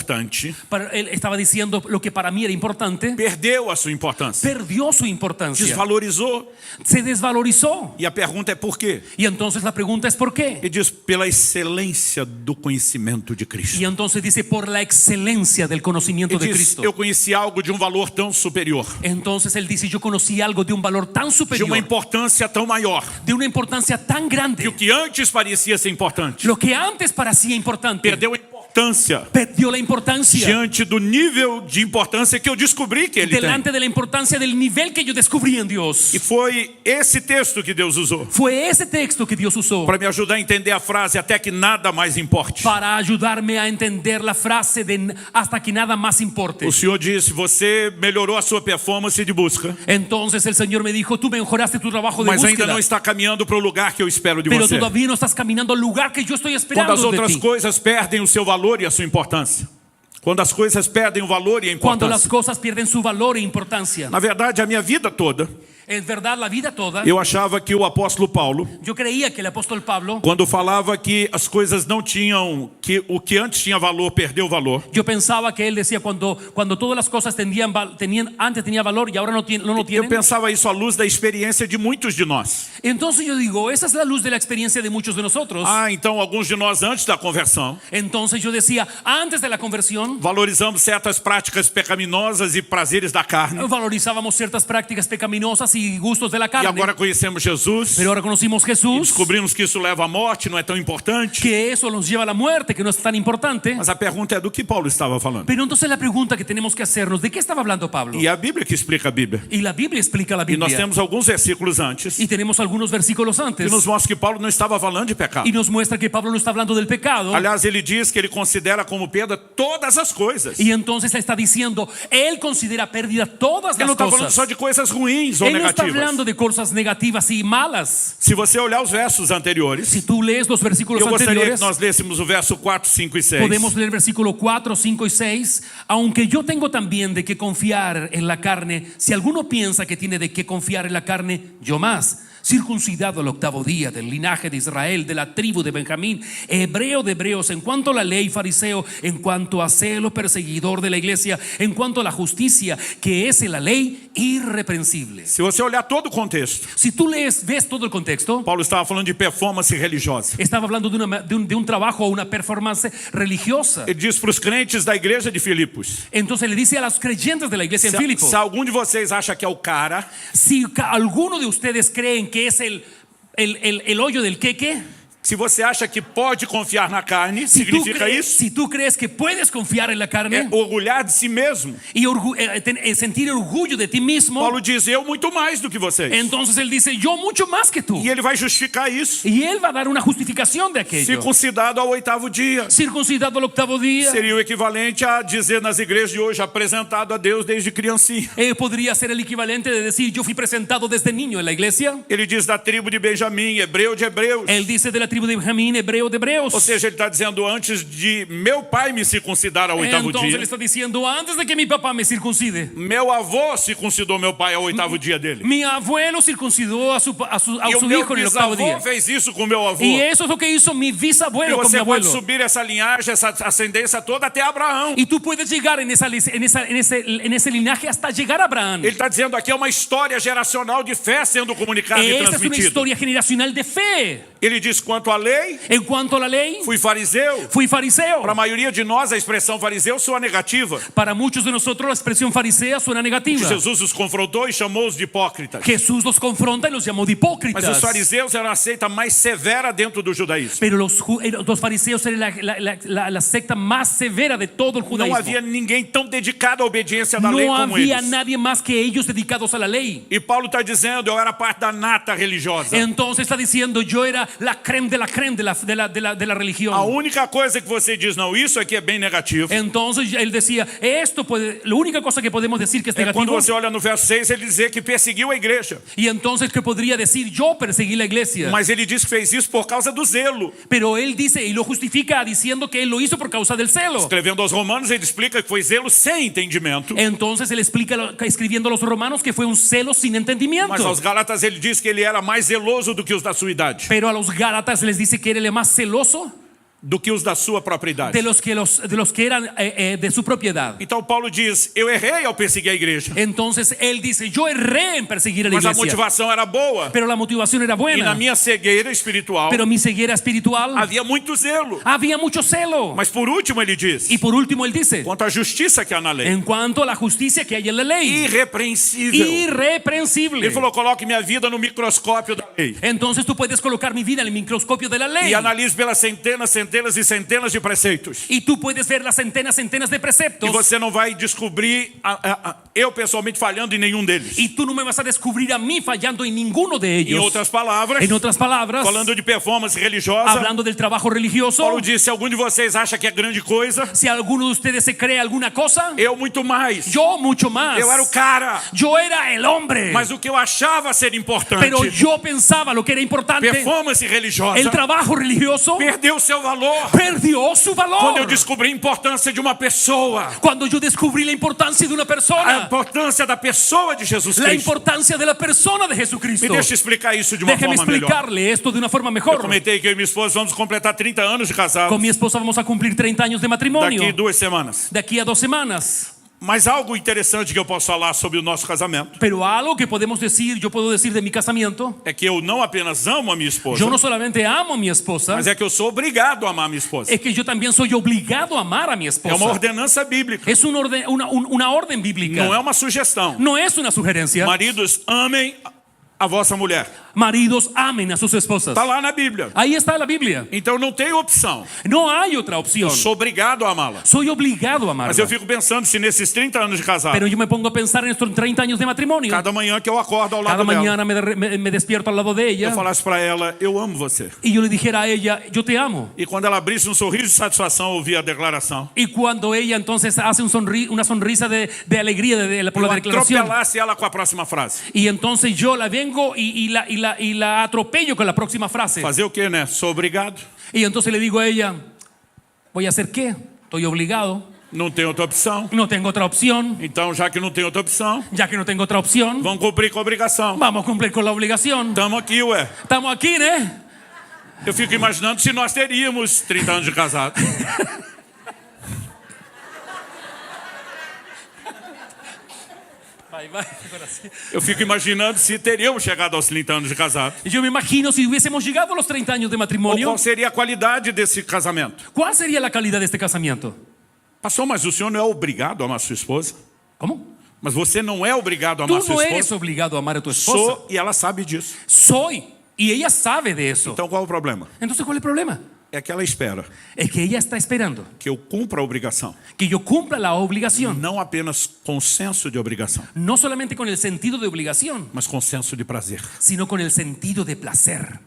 Él estaba diciendo lo que para mí era importante,
perdeu a sua importância,
perdió su importancia,
desvalorizou.
se desvalorizó.
E a pergunta é por quê?
Y entonces la pregunta es ¿por qué?
Ele diz, pela excelência do conhecimento de Cristo.
Y entonces dice por la excelencia del conocimiento
Ele
de
diz,
Cristo.
eu conheci algo de valor tão superior,
Entonces él dice, yo conocí algo de un valor tan
de
superior,
uma importância tão maior,
de una importancia tan
que
grande.
o que antes parecia ser importante,
Lo que antes parecía importante,
perdeu a importância
perdió la importancia
diante do nível de importância que eu descobri que ele tem.
delante de la importancia del nivel que yo descubrí en Dios.
E foi esse texto que Deus usou
Fue ese texto que Dios usó
para me ajudar a entender a frase até que nada mais importe.
para ayudarme a entender la frase de hasta que nada más importe.
O Senhor disse, você melhorou a sua performance de busca,
Entonces el Señor me dijo, tú mejoraste tu trabajo de
mas ainda
búsqueda,
não está caminhando para o lugar que eu espero de
pero
você.
todavía no estás caminando al lugar que yo estoy
Quando
esperando
as
de
outras
ti.
coisas perdem o seu valor e a sua importância. Quando as coisas perdem o valor e a
Cuando las
importância.
cosas pierden su valor e importancia.
Na verdade, a minha vida toda,
Es verdad, la vida toda,
eu achava que o apóstolo Paulo,
yo creía que el apóstol Pablo,
quando falava que as coisas não tinham, que o que antes tinha valor perdeu valor,
yo pensaba que él decía cuando todas las cosas antes tenía valor y ahora no lo
eu
tienen.
pensava isso à luz da experiência de muitos de nós.
Entonces yo digo, esa es la luz de la experiencia de muchos de nosotros.
Então alguns de nós antes da conversão
Entonces yo decía, antes de la conversión,
valorizamos certas práticas pecaminosas e prazeres da carne.
valorizábamos ciertas prácticas pecaminosas y gustos de la
E
carne.
agora conhecemos Jesus,
Pero ahora conocimos Jesús,
descobrimos que isso leva à morte, não é tão importante.
que eso nos lleva a la muerte, que no es tan importante.
Mas a pergunta é do que Paulo estava falando.
Pero entonces la pregunta que tenemos que hacernos, ¿de qué estaba hablando Pablo?
E a Bíblia que explica a Bíblia.
Y la Biblia explica la
E nós
Biblia.
temos alguns versículos antes
Y tenemos algunos versículos
que
antes.
nos mostram que Paulo não estava falando de pecado.
Y nos muestra que Pablo no está hablando del pecado.
Aliás, ele diz que ele considera como perda todas as coisas.
Y entonces está diciendo, él considera pérdida todas
Ele não
las
está falando
cosas.
só de coisas ruins ou
Él no está
negativas.
hablando de cosas negativas y malas.
Se você olhar os versos anteriores,
Si tú lees los versículos
eu gostaria
anteriores,
que nós lêssemos o verso 4, 5 e 6.
podemos leer versículo 4, 5 y 6. Aunque yo tengo también de qué confiar en la carne, si alguno piensa que tiene de qué confiar en la carne, yo más. Circuncidado al 8º día, del linaje de Israel, de la tribu de Benjamín, hebreo de hebreos, en cuanto a la ley, fariseo, en cuanto a celo, perseguidor de la iglesia, en cuanto a la justicia, que es en la ley, irreprensible.
Se você olhar todo o contexto,
Si tú ves todo el contexto,
Paulo estava falando de performance religiosa.
estaba hablando de un trabajo o una performance religiosa.
Ele diz para os crentes da igreja de Filipos:
Entonces le dice a los creyentes de la iglesia en Filipo,
se algum de vocês acha que é o cara,
si alguno de ustedes creen que es el hoyo del queque,
Se você acha que pode confiar na carne, significa isso?
Si tú crees que puedes confiar en la
É
carne
orgulhar de si mesmo.
y sentir orgullo de ti mismo,
Paulo diz, eu muito mais do que vocês.
entonces él dice, yo mucho más que tú.
E ele vai justificar isso.
Y él va a dar una justificación de aquello.
Circuncidado ao 8º dia.
Circuncidado al 8º día.
Seria o equivalente a dizer nas igrejas de hoje, apresentado a Deus desde criancinha.
Podría ser el equivalente de decir, yo fui presentado desde niño en la iglesia.
Ele diz da tribo de Benjamim, hebreu de hebreus.
Él dice de la tribu de Benjamín, hebreo de hebreos.
Ou seja, ele está dizendo antes de meu pai me circuncidar ao 8º
Entonces
dia.
él está diciendo, antes de que mi papá me circuncide,
Meu avô circuncidou meu pai ao 8º dia dele.
mi abuelo circuncidó a su
E o
hijo
meu
en el 8º día.
bisavô fez isso com meu avô.
Y eso es lo que hizo mi
E
bisabuelo con mi
você pode
abuelo.
subir essa linhagem, essa ascendência toda até Abraão.
Y tú puedes llegar en ese linaje hasta llegar a Abraham.
Ele está dizendo aqui é uma história geracional de fé sendo comunicada e
Esta es una
transmitida.
historia generacional de fe.
Ele diz quanto à lei,
En cuanto a la ley,
fui fariseu.
fui fariseo.
Para a maioria de nós a expressão fariseu soa negativa.
Para muchos de nosotros la expresión farisea suena negativa.
Jesus os confrontou e chamou-os de hipócritas.
Jesús los confronta y los llamó de
Mas os
hipócritas.
fariseus eram a seita mais severa dentro do judaísmo.
Pero los fariseos eran la secta más severa de todo el
Não
judaísmo.
havia ninguém tão dedicado à obediência da lei
No
como
había
eles.
nadie más que ellos dedicados a la ley.
E Paulo está dizendo, eu era parte da nata religiosa.
Entonces está diciendo, yo era la creme de la creme de la religión.
A única coisa que você diz, não, isso aqui é bem negativo.
Entonces él decía, la única cosa que podemos decir que es
É quando
negativo.
você olha no verso 6, ele dizer que perseguiu a igreja.
Y entonces que podría decir, yo perseguí la iglesia.
Mas ele diz que fez isso por causa do zelo.
Pero él dice y lo justifica diciendo que él lo hizo por causa del celo.
Escrevendo aos Romanos, ele explica que foi zelo sem entendimento.
Entonces él explica, escribiendo a los romanos, que fue un celo sin entendimiento.
Mas aos Gálatas ele diz que ele era mais zeloso do que os da sua idade.
Pero a los gálatas les dice que él era más celoso
Do que os da sua própria idade.
de los que eran de su propiedad.
Então Paulo diz, eu errei ao perseguir a igreja.
Entonces él dice, yo erré en perseguir a la
Mas a
iglesia.
motivação era boa.
Pero la motivación era
E na
buena.
minha cegueira espiritual,
Pero mi ceguera espiritual,
havia muito zelo.
había mucho celo.
Mas por último ele diz,
Y por último él dice,
quanto à justiça que há na lei,
en cuanto a la justicia que hay en la ley,
irrepreensível.
irreprensible.
Ele falou, coloque minha vida no microscópio da lei.
Entonces tú puedes colocar mi vida en el microscopio de la ley.
E analise pelas centenas, centenas e centenas de preceitos.
Y tú puedes ver las centenas de preceptos.
E você não vai descobrir eu pessoalmente falhando em nenhum deles.
Y tú no me vas a descubrir a mí fallando en ninguno de
Em
ellos.
outras palavras,
En otras palabras,
falando de performance religiosa,
hablando del trabajo religioso,
Paulo disse, se algum de vocês acha que é grande coisa,
si alguno de ustedes se cree alguna cosa,
eu muito mais.
yo mucho más.
Eu era o cara.
Yo era el hombre.
Mas o que eu achava ser importante,
Pero yo pensaba lo que era importante,
performance religiosa,
el trabajo religioso,
perdeu seu valor.
perdió su
Quando eu
valor.
descobri a importância de uma pessoa,
Cuando yo descubrí la importancia de una
a
persona,
importância da pessoa de Jesus
la
Cristo.
importancia de la persona de
Me
Jesucristo.
deixa explicar isso de uma
Déjeme
forma melhor.
explicarle esto de una forma
Eu
mejor.
comentei que eu e minha esposa vamos completar 30 anos de casados
Con mi esposa vamos a cumplir 30 años de matrimonio
daqui 2 semanas.
de aquí a 2 semanas.
Mas algo interessante que eu posso falar sobre o nosso casamento
Pero algo que podemos decir, yo puedo decir de mi casamiento,
é que eu não apenas amo a minha esposa,
yo no solamente amo a mi esposa,
mas é que eu sou obrigado a amar a minha esposa.
es que yo también soy obligado a amar a mi
É
esposa.
uma ordenança bíblica,
Es una orden bíblica.
não é uma sugestão.
No es una sugerencia.
Maridos, amem a vossa mulher.
Maridos, amen a sus esposas.
Está lá na Bíblia.
Ahí está la Biblia.
Então não tem opção.
No hay otra opción.
Sou obrigado a amá-la.
Soy obligado a
Mas eu
amarla.
fico pensando se nesses 30 anos de casado,
Pero yo me pongo a pensar en estos 30 años de matrimonio.
cada manhã que eu acordo ao lado
Cada
dela,
mañana me despierto al lado de
eu
ella
falasse para ela, eu amo você.
y yo le dijera a ella, yo te amo.
E quando ela abrisse um sorriso de satisfação, eu ouvia a declaração.
Y cuando ella entonces hace una sonrisa de alegría por la
Eu
declaración,
atropelasse ela com a próxima frase.
y entonces yo la vengo y la atropello con la próxima frase.
Fazer o quê, né? Sou obrigado.
Y entonces le digo a ella, ¿voy a hacer qué? Estoy obligado.
Não tem outra opção.
No tengo otra opción.
Então, já que não tem outra opção,
Ya que no tengo otra opción,
vamos cumprir com a obrigação.
vamos a cumplir con la obligación.
Estamos aqui, ué.
Estamos aquí, ¿no?
Eu fico imaginando se nós teríamos 30 anos de casado. Eu fico imaginando se teríamos chegado aos 30 anos de casado.
Yo me imagino si hubiésemos llegado a los 30 años de
Ou
matrimonio,
qual seria a qualidade desse casamento?
¿cuál sería la calidad de este casamiento?
Pastor, mas o senhor não é obrigado a amar sua esposa?
¿Cómo?
Mas você não é obrigado a
Tú
amar sua
no eres
esposa?
obligado a amar a tu esposa.
Sou, e ela sabe disso.
Soy, Y ella sabe de eso.
Então qual é o problema?
Entonces, ¿cuál es el problema?
É que ela espera
Es que ella está esperando
que eu cumpra a obrigação,
que yo cumpla la obligación.
não apenas com senso de obrigação,
No solamente con el sentido de obligación,
mas com senso de prazer.
sino con el sentido de placer.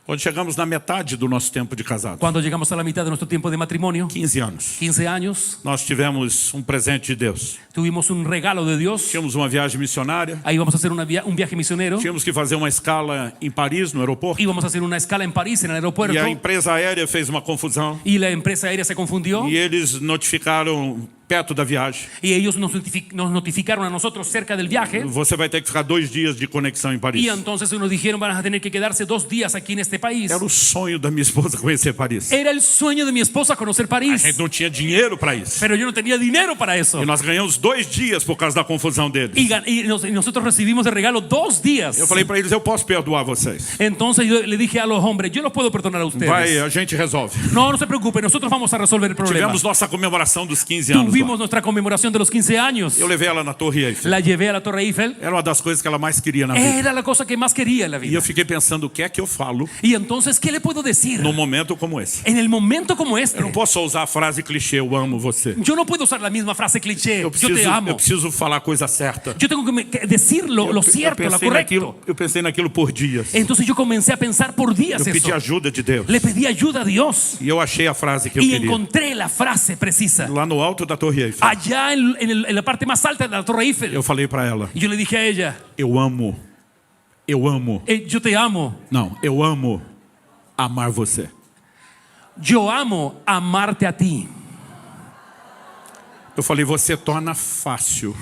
Quando chegamos na metade do nosso tempo de casado,
Cuando llegamos a la mitad de nuestro tiempo de matrimonio,
15 anos,
15 años,
nós tivemos um presente de Deus.
tuvimos un regalo de Dios.
Tínhamos uma viagem missionária,
Ahí vamos a hacer un viaje misionero.
tínhamos que fazer uma escala em Paris, no aeroporto,
Íbamos a hacer una escala en París, en el aeropuerto.
e a empresa aérea fez uma confusão,
Y la empresa aérea se confundió.
e eles notificaram perto da viagem:
Y ellos nos notificaron a nosotros cerca del viaje.
você vai ter que ficar 2 dias de conexão em Paris.
Y entonces nos dijeron, van a tener que quedarse 2 días aquí en este país.
Era o sonho da minha esposa conhecer Paris.
Era el sueño de mi esposa conocer
A
París.
gente não tinha dinheiro para isso.
Pero yo no tenía dinero para eso.
E nós ganhamos 2 dias por causa da confusão deles.
Y nosotros recibimos de regalo 2 días.
Eu falei para eles: eu posso perdoar vocês.
Entonces yo le dije a los hombres, yo los puedo perdonar a ustedes.
Vai, a gente resolve.
No se preocupen, nosotros vamos a resolver el problema.
Tivemos nossa comemoração dos 15 anos.
Tuvimos
Lá.
nuestra conmemoración de los 15 años.
Eu levei ela na Torre Eiffel.
La llevé a la Torre Eiffel.
Era uma das coisas que ela mais queria na vida.
Era la cosa que más quería en la
E
vida.
eu fiquei pensando: o que é que eu falo
Y entonces, ¿qué le puedo decir?
num momento como esse?
En el momento como este,
Eu não posso só usar a frase clichê: eu amo você.
yo no puedo usar la misma frase cliché,
Eu
yo te amo.
preciso falar a coisa certa.
Yo tengo que decir lo cierto, lo correcto.
Eu pensei naquilo por dias.
Entonces yo comencé a pensar por días
Eu pedi
eso.
ajuda de Deus.
Le pedí ayuda a Dios
E eu achei a frase que eu
y
queria.
encontré la frase precisa.
Lá no alto da Torre Eiffel.
Allá en la parte más alta de la Torre Eiffel.
Eu falei para ela:
Y yo le dije a ella,
eu amo.
yo te amo.
Não, eu amo amar você.
Yo amo amarte a ti.
Eu falei: você torna fácil,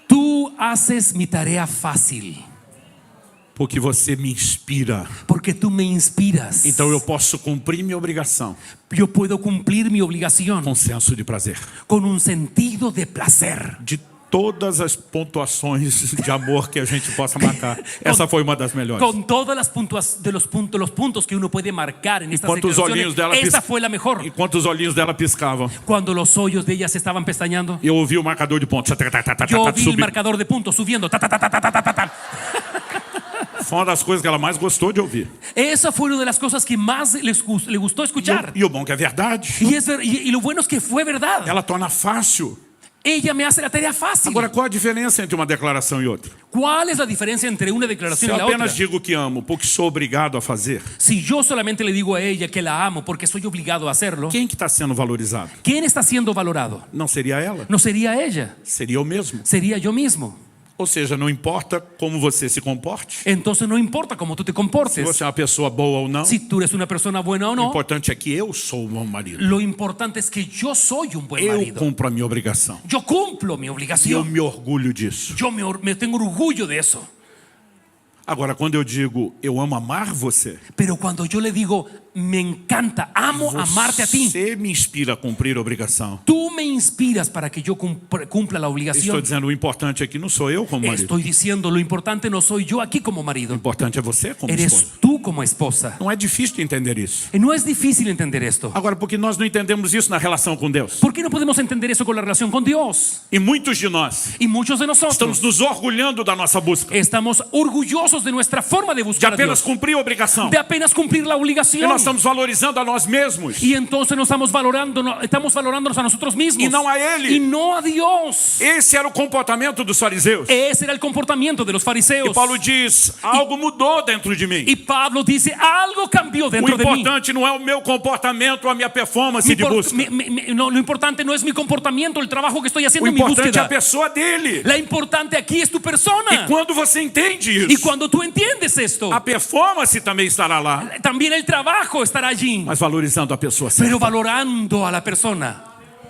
Tú haces mi tarea fácil
porque você me inspira.
porque tú me inspiras.
Então eu posso cumprir minha obrigação
Yo puedo cumplir mi obligación
com senso de prazer.
con un sentido de placer.
De todas as pontuações de amor que a gente possa marcar, essa foi uma das melhores.
Con todas las los puntos que uno puede marcar en estas
Enquanto os olhinhos dela
declaraciones, esa fue la mejor.
Enquanto os olhinhos dela piscavam,
Cuando los ojos de ella se estaban pestañando,
eu ouvi o marcador de pontos.
yo vi el
Subir.
marcador de puntos subiendo. Ta, ta, ta, ta, ta, ta, ta, ta.
Foi uma das coisas que ela mais gostou de ouvir.
Esa fue una de las cosas que más le gustó escuchar.
E o bom que é verdade.
Y lo bueno es que fue verdad.
Ela torna fácil.
Ella me hace la tarea fácil.
Agora, qual a diferença entre uma declaração e outra?
¿Cuál es la diferencia entre una
Se
declaración
eu
y la otra?
apenas digo que amo porque sou obrigado a fazer,
Si yo solamente le digo a ella que la amo porque soy obligado a hacerlo,
quem que está sendo valorizado?
¿quién está siendo valorado?
Não seria ela?
No sería ella,
Seria eu mesmo.
sería yo mismo.
Ou seja, não importa como você se comporte,
Entonces no importa cómo tú te
se
comportes,
você é uma pessoa boa ou não,
si tú eres una persona buena o
o
no,
importante é que eu sou um bom marido.
lo importante es que yo soy un buen
Eu
marido.
cumpro a minha obrigação.
Yo cumplo mi
E eu
obligación.
me orgulho disso.
Yo me tengo orgullo de eso.
Agora, quando eu digo eu amo amar você,
Pero cuando yo le digo, me encanta, amo amarte a ti,
você me inspira a cumprir a obrigação.
tú me inspiras para que yo cumpla la
Estou
obligación.
dizendo, o importante aqui não sou eu como marido.
Estoy diciendo, lo importante no soy yo aquí como
O
marido,
importante é você como
eres
esposa.
tú como esposa.
Não é difícil de entender isso.
Y no es difícil entender esto.
Agora, porque nós não entendemos isso na relação com Deus.
¿Por qué no podemos entender eso con la relación con Dios?
E muitos de nós
Y muchos de
estamos
nosotros
nos orgulhando da nossa busca,
estamos orgullosos de nuestra forma de
de
buscar a
apenas
Dios,
cumprir a obrigação.
de apenas cumplir la
E
obligación.
nós estamos valorizando a nós mesmos
Y entonces no estamos valorándonos a nosotros mismos
e não a Ele.
y no a Dios.
Esse era o comportamento dos fariseus.
Ese era el comportamiento de los
E
fariseos.
Paulo diz, algo mudou dentro de mim.
Y Pablo dice, algo cambió
O
dentro de mí.
importante não é o meu comportamento, a minha performance de busca.
No, lo importante no es mi comportamiento, el trabajo que estoy
O
haciendo en mi
importante é a
búsqueda.
pessoa dele.
La importante aquí es tu persona.
E quando você entende
Y
isso,
cuando tú entiendes esto,
a performance também estará lá,
también el trabajo estará allí.
mas valorizando a pessoa certa.
Pero valorando a la persona.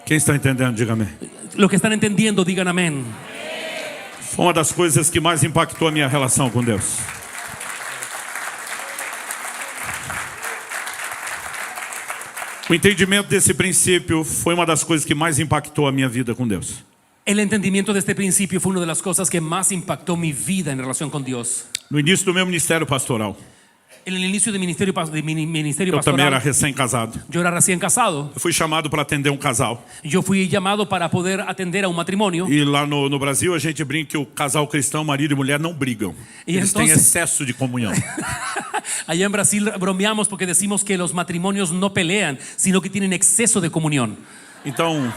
Quem está entendendo, diga amém.
Los que están entendiendo, digan amén.
Foi uma das coisas que mais impactou a minha relação com Deus. O entendimento desse princípio foi uma das coisas que mais impactou a minha vida com Deus.
El entendimiento de este principio fue una de las cosas que más impactó mi vida en relación con Dios.
No início do meu ministério pastoral,
En el inicio de ministerio
Eu também era
pastoral,
recém-casado.
yo era recién casado.
Eu fui chamado para atender um casal.
Yo fui llamado para poder atender a un matrimonio.
E lá no Brasil a gente brinca que o casal cristão, marido e mulher, não brigam.
E
Eles têm
entonces-
excesso de comunhão.
Allá en Brasil bromeamos porque decimos que los matrimonios no pelean, sino que tienen exceso de comunión.
Então,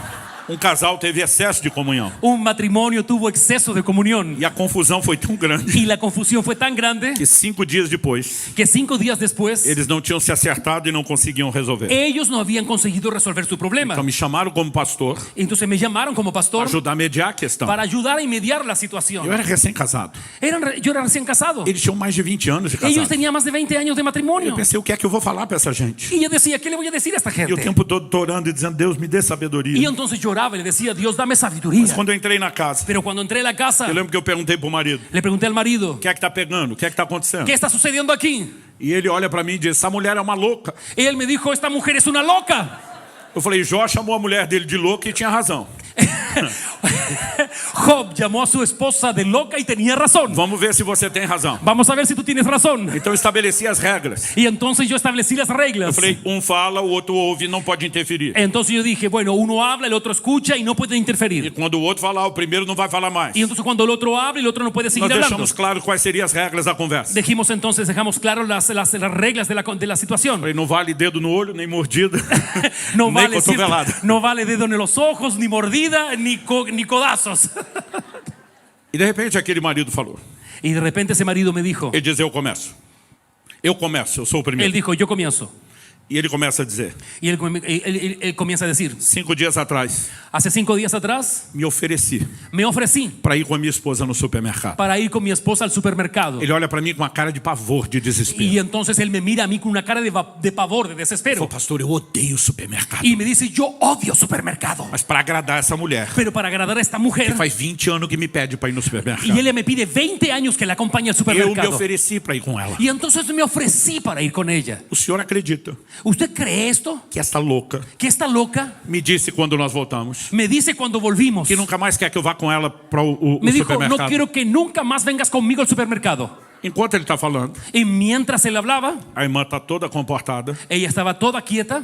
um casal teve excesso de comunhão.
Un matrimonio tuvo exceso de comunión
E a confusão foi tão grande
y la confusión fue tan grande
que 5 dias depois,
que 5 días después
eles não tinham se acertado e não conseguiam resolver.
ellos no habían conseguido resolver su problema.
Então me chamaram como pastor
Entonces me llamaron como
para
pastor
ajudar a mediar a questão.
para ayudar a mediar la situación.
Eu era recém-casado.
Yo era recién casado.
Eles tinham mais de 20 anos de
Ellos
casado.
tenían más de 20 años de
Eu
matrimonio.
pensei, o que é que eu vou falar para essa gente?
Y yo decía, ¿qué le voy a decir a esta
E o
gente?
tempo todo tô orando e dizendo, Deus, me dê
Y
sabedoria.
entonces lloraba y le decía, Dios, dame sabiduría.
Quando eu entrei na casa,
Pero cuando entré a la casa,
eu lembro que eu perguntei pro marido,
le pregunté al marido,
o que é que tá pegando? O que é que tá acontecendo?
¿qué está sucediendo aquí?
E ele olha para mim e diz, essa mulher é uma louca.
Y él me dijo, esta mujer es una loca.
Eu falei, Jó chamou a mulher dele de louca e tinha razão.
Job llamó a su esposa de loca y tenía razón.
Vamos ver se você tem razão.
Vamos a ver si tú tienes razón.
Então eu estabeleci as regras.
Y entonces yo establecí las
Eu
reglas.
falei, um fala, o outro ouve, não pode interferir.
Entonces yo dije, bueno, uno habla, el otro escucha y no puede
E
interferir.
quando o outro falar, o primeiro não vai falar mais.
Y entonces cuando el otro habla, el otro no puede seguir
Nós
hablando.
deixamos claro quais seriam as regras da conversa.
Dejamos claro las reglas de la situación.
Falei, não vale dedo no olho, nem mordida,
No
nem
vale,
cotovelada.
no vale dedo en los ojos, ni mordida, ni codazos.
E de repente aquele marido falou.
Y de repente ese marido me dijo,
Ele diz, eu começo, eu sou o
él
primeiro.
dijo, yo comienzo.
E ele começa a dizer,
Y él comienza a decir,
5 dias atrás,
hace 5 días atrás
me ofereci
me ofrecí
para ir com a minha esposa no supermercado.
para ir con mi esposa al supermercado.
Ele olha para mim com uma cara de pavor, de desespero.
Y entonces él me mira a mí con una cara de pavor, de
Ele
desespero.
falou, pastor, eu odeio supermercado.
Y me dice, yo odio supermercado.
Mas para agradar essa mulher,
Pero para agradar a esta
que
mujer,
faz 20 anos que me pede para ir no supermercado,
y ella me pide 20 años que la acompañe al
eu me
supermercado.
ofereci para ir com ela.
Y entonces me ofrecí para ir con ella.
O senhor acredita
¿Usted cree esto?
que esta louca
Que esta loca
me disse quando nós voltamos
me dice cuando volvimos,
que nunca mais quer que eu vá com ela para o
me dijo, no
supermercado?
quiero que nunca más vengas conmigo al supermercado.
Enquanto ele está falando,
Y mientras él hablaba,
a irmã está toda comportada,
ella estaba toda quieta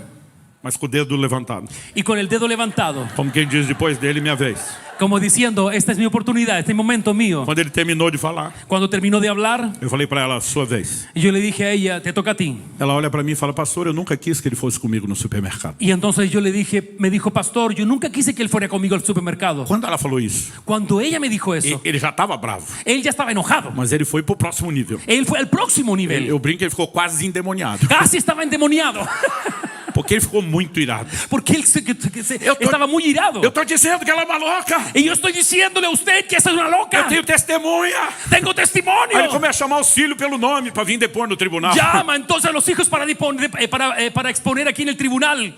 mas com o dedo levantado.
y con el dedo levantado,
Como quem diz, depois dele, minha vez.
como diciendo, esta es mi oportunidad, este momento mío.
Quando ele terminou de falar,
Cuando terminó de hablar,
eu falei para ela, sua vez.
yo le dije a ella, te toca a ti.
Ela olha para mim e fala, pastor, eu nunca quis que ele fosse comigo no supermercado.
Y entonces yo le dije, me dijo, pastor, yo nunca quise que él fuera conmigo al supermercado.
Quando ela falou isso,
Cuando ella me dijo eso,
ele já estava bravo,
él ya estaba enojado.
mas ele foi para o próximo nível.
Él fue al próximo nivel.
Eu brinco que ele ficou quase endemoniado,
Casi estaba endemoniado.
porque ele ficou muito irado.
Porque él estaba muy irado.
Eu estou dizendo que ela é uma louca.
Y yo estoy diciéndole a usted que esa es una loca.
Eu tenho testemunha.
Tengo
Aí ele
testimonio.
começa a chamar os filhos pelo nome para vir depor no tribunal.
Llama entonces a los hijos para exponer aquí en el tribunal.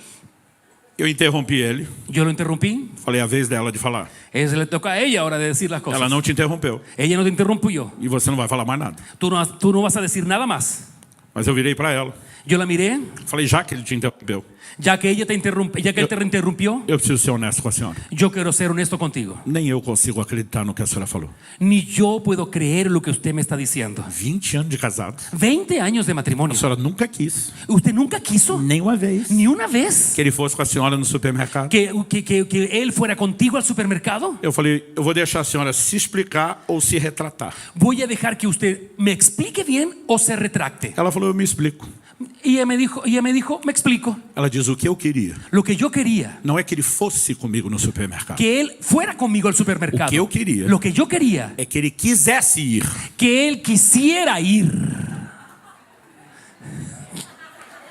Eu interrompi ele,
Yo lo interrumpí.
falei a vez dela de falar.
Le toca a ella ahora de decir las cosas.
Ela não te interrompeu
Ella no te interrumpió.
e você não vai falar mais nada.
Tú no vas a decir nada más.
Mas eu virei para ela,
Yo la miré,
falei, já que ele te interrompeu,
ya que él te interrumpió,
eu preciso ser honesto com a senhora.
yo quiero ser honesto contigo.
Nem eu consigo acreditar no que a senhora falou.
Ni yo puedo creer lo que usted me está diciendo.
20 anos de casado.
20 años de matrimonio.
A senhora nunca quis,
¿Usted nunca quiso?
nem uma vez,
Ni una vez
que ele fosse com a senhora no supermercado.
que él fuera contigo al supermercado.
Eu falei, eu vou deixar a senhora se explicar ou se retratar.
Voy a dejar que usted me explique bien o se retracte.
Ela falou, eu me explico.
Y ella me dijo, me explico.
Ela diz, o que eu queria
Lo que yo quería,
não é que ele fosse comigo no supermercado.
que él fuera conmigo al supermercado.
O que eu queria
Lo que yo quería,
é que ele quisesse ir.
que él quisiera ir.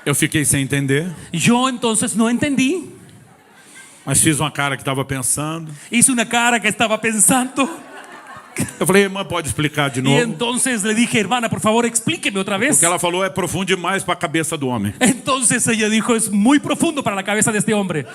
Eu fiquei sem entender,
Yo entonces no entendí.
mas fiz uma cara que estava pensando.
Hice una cara que estaba pensando.
Eu falei, irmã, pode explicar de
Y
novo?
entonces le dije, hermana, por favor, explíqueme otra
O
vez.
que ela falou é profundo demais para a cabeça do homem.
Entonces ella dijo, es muy profundo para la cabeza de este hombre.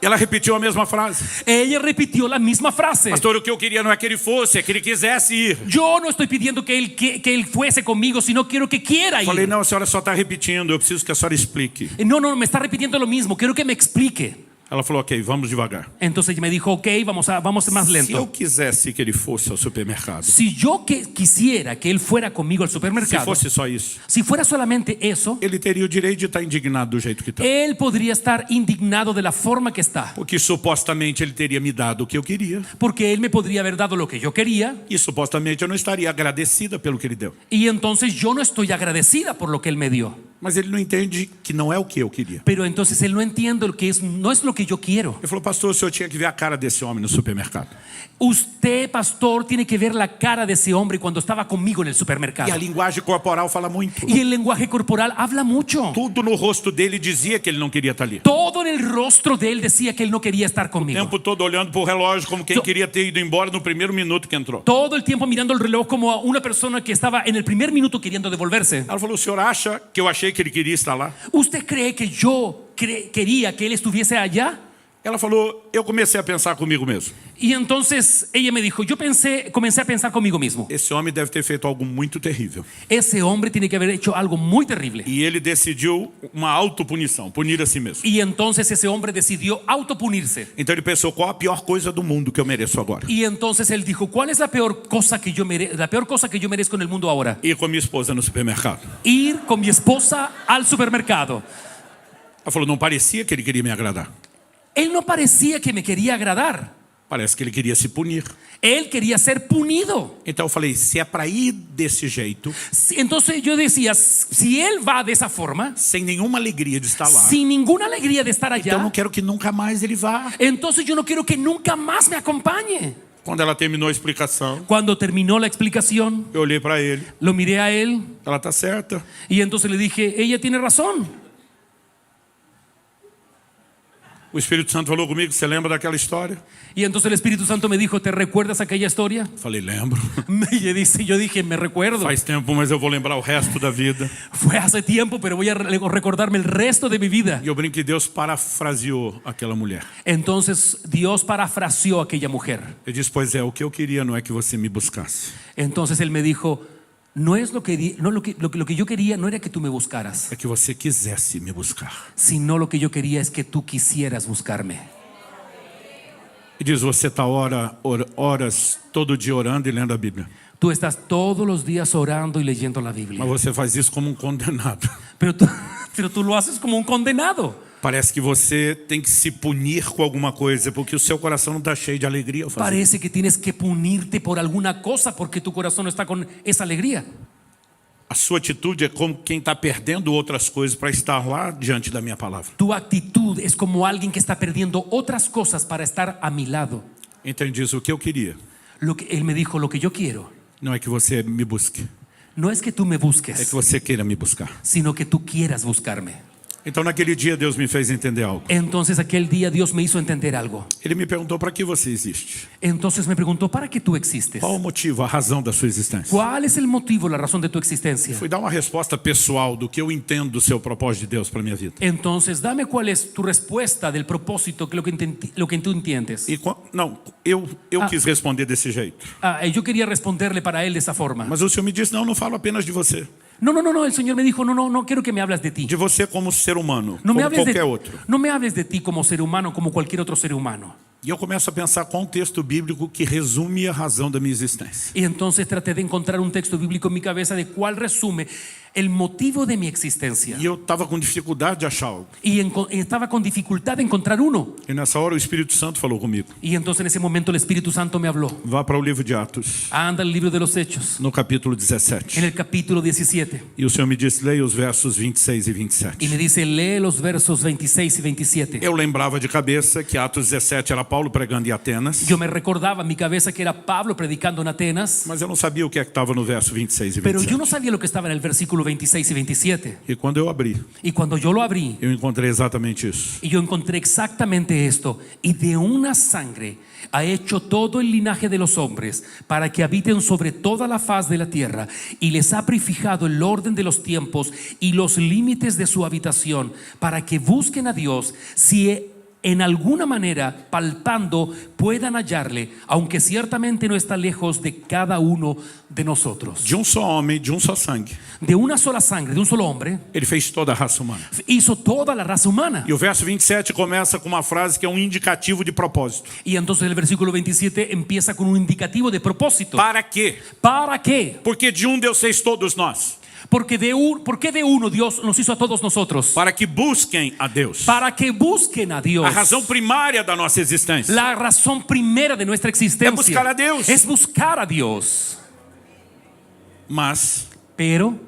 Ela repetiu a mesma frase.
Ella repitió la misma frase.
Pastor, o que eu queria não é que ele fosse, é que ele quisesse ir.
Yo no estoy pidiendo que él fuese conmigo, sino quiero que quiera
Falei,
ir.
não, a senhora só está repetindo, eu preciso que a senhora explique.
No, me está repitiendo lo mismo, quiero que me explique.
Ela falou, ok, vamos devagar.
Entonces me dijo, ok, vamos más
Se eu
lento.
quisesse que ele fosse ao supermercado,
Si yo quisiera que él fuera conmigo al
se
supermercado,
fosse só isso,
si fuera solamente eso,
ele teria o direito de estar indignado do jeito que está.
él podría estar indignado de la forma que está,
Porque supostamente ele teria me dado o que eu queria.
porque él me podría haber dado lo que yo quería,
E supostamente eu não estaria agradecida pelo que ele deu.
y entonces yo no estoy agradecida por lo que él me dio.
Mas ele não entende que não é o que eu queria.
Pero entonces él no entiende lo que es, no es lo que yo quiero.
Ele falou, pastor, o senhor tinha que ver a cara desse homem no supermercado.
Usted, pastor, tiene que ver la cara de ese hombre cuando estaba conmigo en el supermercado.
E a linguagem corporal fala muito.
Y el lenguaje corporal habla mucho.
Tudo no rosto dele dizia que ele não queria estar ali.
Todo en el rostro de él decía que él no quería estar
O
conmigo.
tempo todo olhando pro relógio como quem queria ter ido embora no primeiro minuto que entrou.
Todo el tiempo mirando el reloj como a una persona que estaba en el primer minuto queriendo devolverse.
Ela falou, o senhor acha que eu achei que ele queria estar lá?
¿Usted cree que yo quería que él estuviese allá?
Ela falou, eu comecei a pensar comigo mesmo.
Y entonces ella me dijo, comencé a pensar conmigo mismo.
Esse homem deve ter feito algo muito terrível.
Ese hombre tiene que haber hecho algo muy terrible.
E ele decidiu uma autopunição, punir a si mesmo.
Y entonces esse hombre decidió autopunirse.
Então ele pensou, qual a pior coisa do mundo que eu mereço agora?
Y entonces él dijo, ¿cuál es la peor cosa que yo merezco en el mundo ahora?
Ir com a minha esposa no supermercado.
Ir con mi esposa al supermercado.
Ela falou, não parecia que ele queria me agradar.
Él no parecía que me quería agradar.
Parece que ele queria se punir.
Él quería ser punido.
Então eu falei, se é para ir desse jeito,
Entonces yo decía, si él va de esa forma,
sem nenhuma alegria de estar lá,
sin ninguna alegría de estar
então eu não
allá,
quero que nunca mais ele vá.
entonces yo no quiero que nunca más me acompañe.
Quando ela terminou a explicação,
Cuando terminó la explicación,
eu olhei para ele.
lo miré a él
Ela tá certa.
y entonces le dije, ella tiene razón.
O Espírito Santo falou comigo, você lembra daquela história?
Y entonces el Espíritu Santo me dijo, ¿te recuerdas aquella historia?
Falei, lembro.
Yo dije, me recuerdo.
Faz tempo, mas eu vou lembrar o resto da vida.
Fue hace tiempo, pero voy a recordarme el resto de mi vida.
E eu brinco que Deus parafraseou aquela mulher.
Entonces Dios parafraseó a aquella mujer.
Ele disse, pois é, o que eu queria não é que você me buscasse.
Entonces él me dijo, no es lo que yo quería no era que tú me buscaras,
É que você quisesse me buscar.
sino lo que yo quería es que tú quisieras buscarme.
E diz, você está horas todo dia orando e lendo a Bíblia.
Tú estás todos los días orando y leyendo la Biblia,
Mas você faz isso como um condenado.
pero tú lo haces como un condenado.
Parece que você tem que se punir com alguma coisa, porque o seu coração não está cheio de alegria ao fazer.
Parece que tienes que punirte por alguna cosa porque tu corazón no está con esa alegría.
A sua atitude é como quem está perdendo outras coisas para estar lá diante da minha palavra.
Tu actitud es como alguien que está perdiendo otras cosas para estar a mi lado.
Então diz, o que eu queria
Él me dijo, lo que yo quiero
não é que você me busque,
no es que tú me
é que
busques,
você queira me buscar.
sino que tú quieras buscarme.
Então naquele dia Deus me fez entender algo.
Entonces aquel día Dios me hizo entender algo.
Ele me perguntou, para que você existe?
Entonces me preguntó, ¿para qué tú existes?
Qual o motivo, a razão da sua existência?
¿Cuál es el motivo, la razón de tu existencia?
Fui dar uma resposta pessoal do que eu entendo do seu propósito de Deus para minha vida.
Entonces dame cuál es tu respuesta del propósito, que lo que tú entiendes.
E não, eu quis responder desse jeito.
Yo quería responderle para él de esa forma.
Mas o Senhor me disse, não falo apenas de você.
No, el Señor me dijo, no quiero que me hables de ti.
De você como ser humano,
No me
como
hables
qualquer outro.
no me hables de ti como ser humano, como cualquier otro ser humano.
E eu começo a pensar qual um texto bíblico que resume a razão da minha existência.
Y entonces traté de encontrar un texto bíblico en mi cabeza de cuál resume el motivo de mi existencia.
E eu estava com dificuldade de achar algo.
Y estaba con dificultad de encontrar uno.
E nessa hora o Espírito Santo falou comigo.
Y entonces en ese momento el Espíritu Santo me habló.
Vá para o livro de Atos,
Anda al libro de los Hechos,
no capítulo
en
17.
el capítulo 17.
E o Senhor me disse, leia os versos 26 e 27.
Y me dice, lee los versos 26 y 27.
Eu lembrava de cabeça que Atos 17 era Paulo pregando em Atenas,
Yo me recordaba en mi cabeza que era Pablo predicando en Atenas,
mas eu não sabia o que é que estava no verso 26 e
pero
27.
yo no sabía lo que estaba en el versículo 26 y 27.
E quando eu abri,
Y cuando yo lo abrí,
eu encontrei exatamente isso.
y yo encontré exactamente esto: y de una sangre ha hecho todo el linaje de los hombres para que habiten sobre toda la faz de la tierra, y les ha prefijado el orden de los tiempos y los límites de su habitación, para que busquen a Dios, si en alguna manera, palpando, puedan hallarle, aunque ciertamente no está lejos de cada uno de nosotros.
De só homem, de só sangue,
De una sola sangre, de un solo hombre,
ele fez toda a raça humana.
hizo toda la raza humana.
E o verso 27 começa com uma frase que é um indicativo de propósito.
Y entonces el versículo 27 empieza con un indicativo de propósito.
Para quê?
¿Para qué?
Porque de Deus fez todos nós.
¿Por qué de uno Dios nos hizo a todos nosotros?
Para que busquem a Deus.
Para que busquen a Dios.
A razão primária da nossa existência.
La razón primera de nuestra existencia
Es buscar a Dios.
es buscar a Dios.
Mas
Pero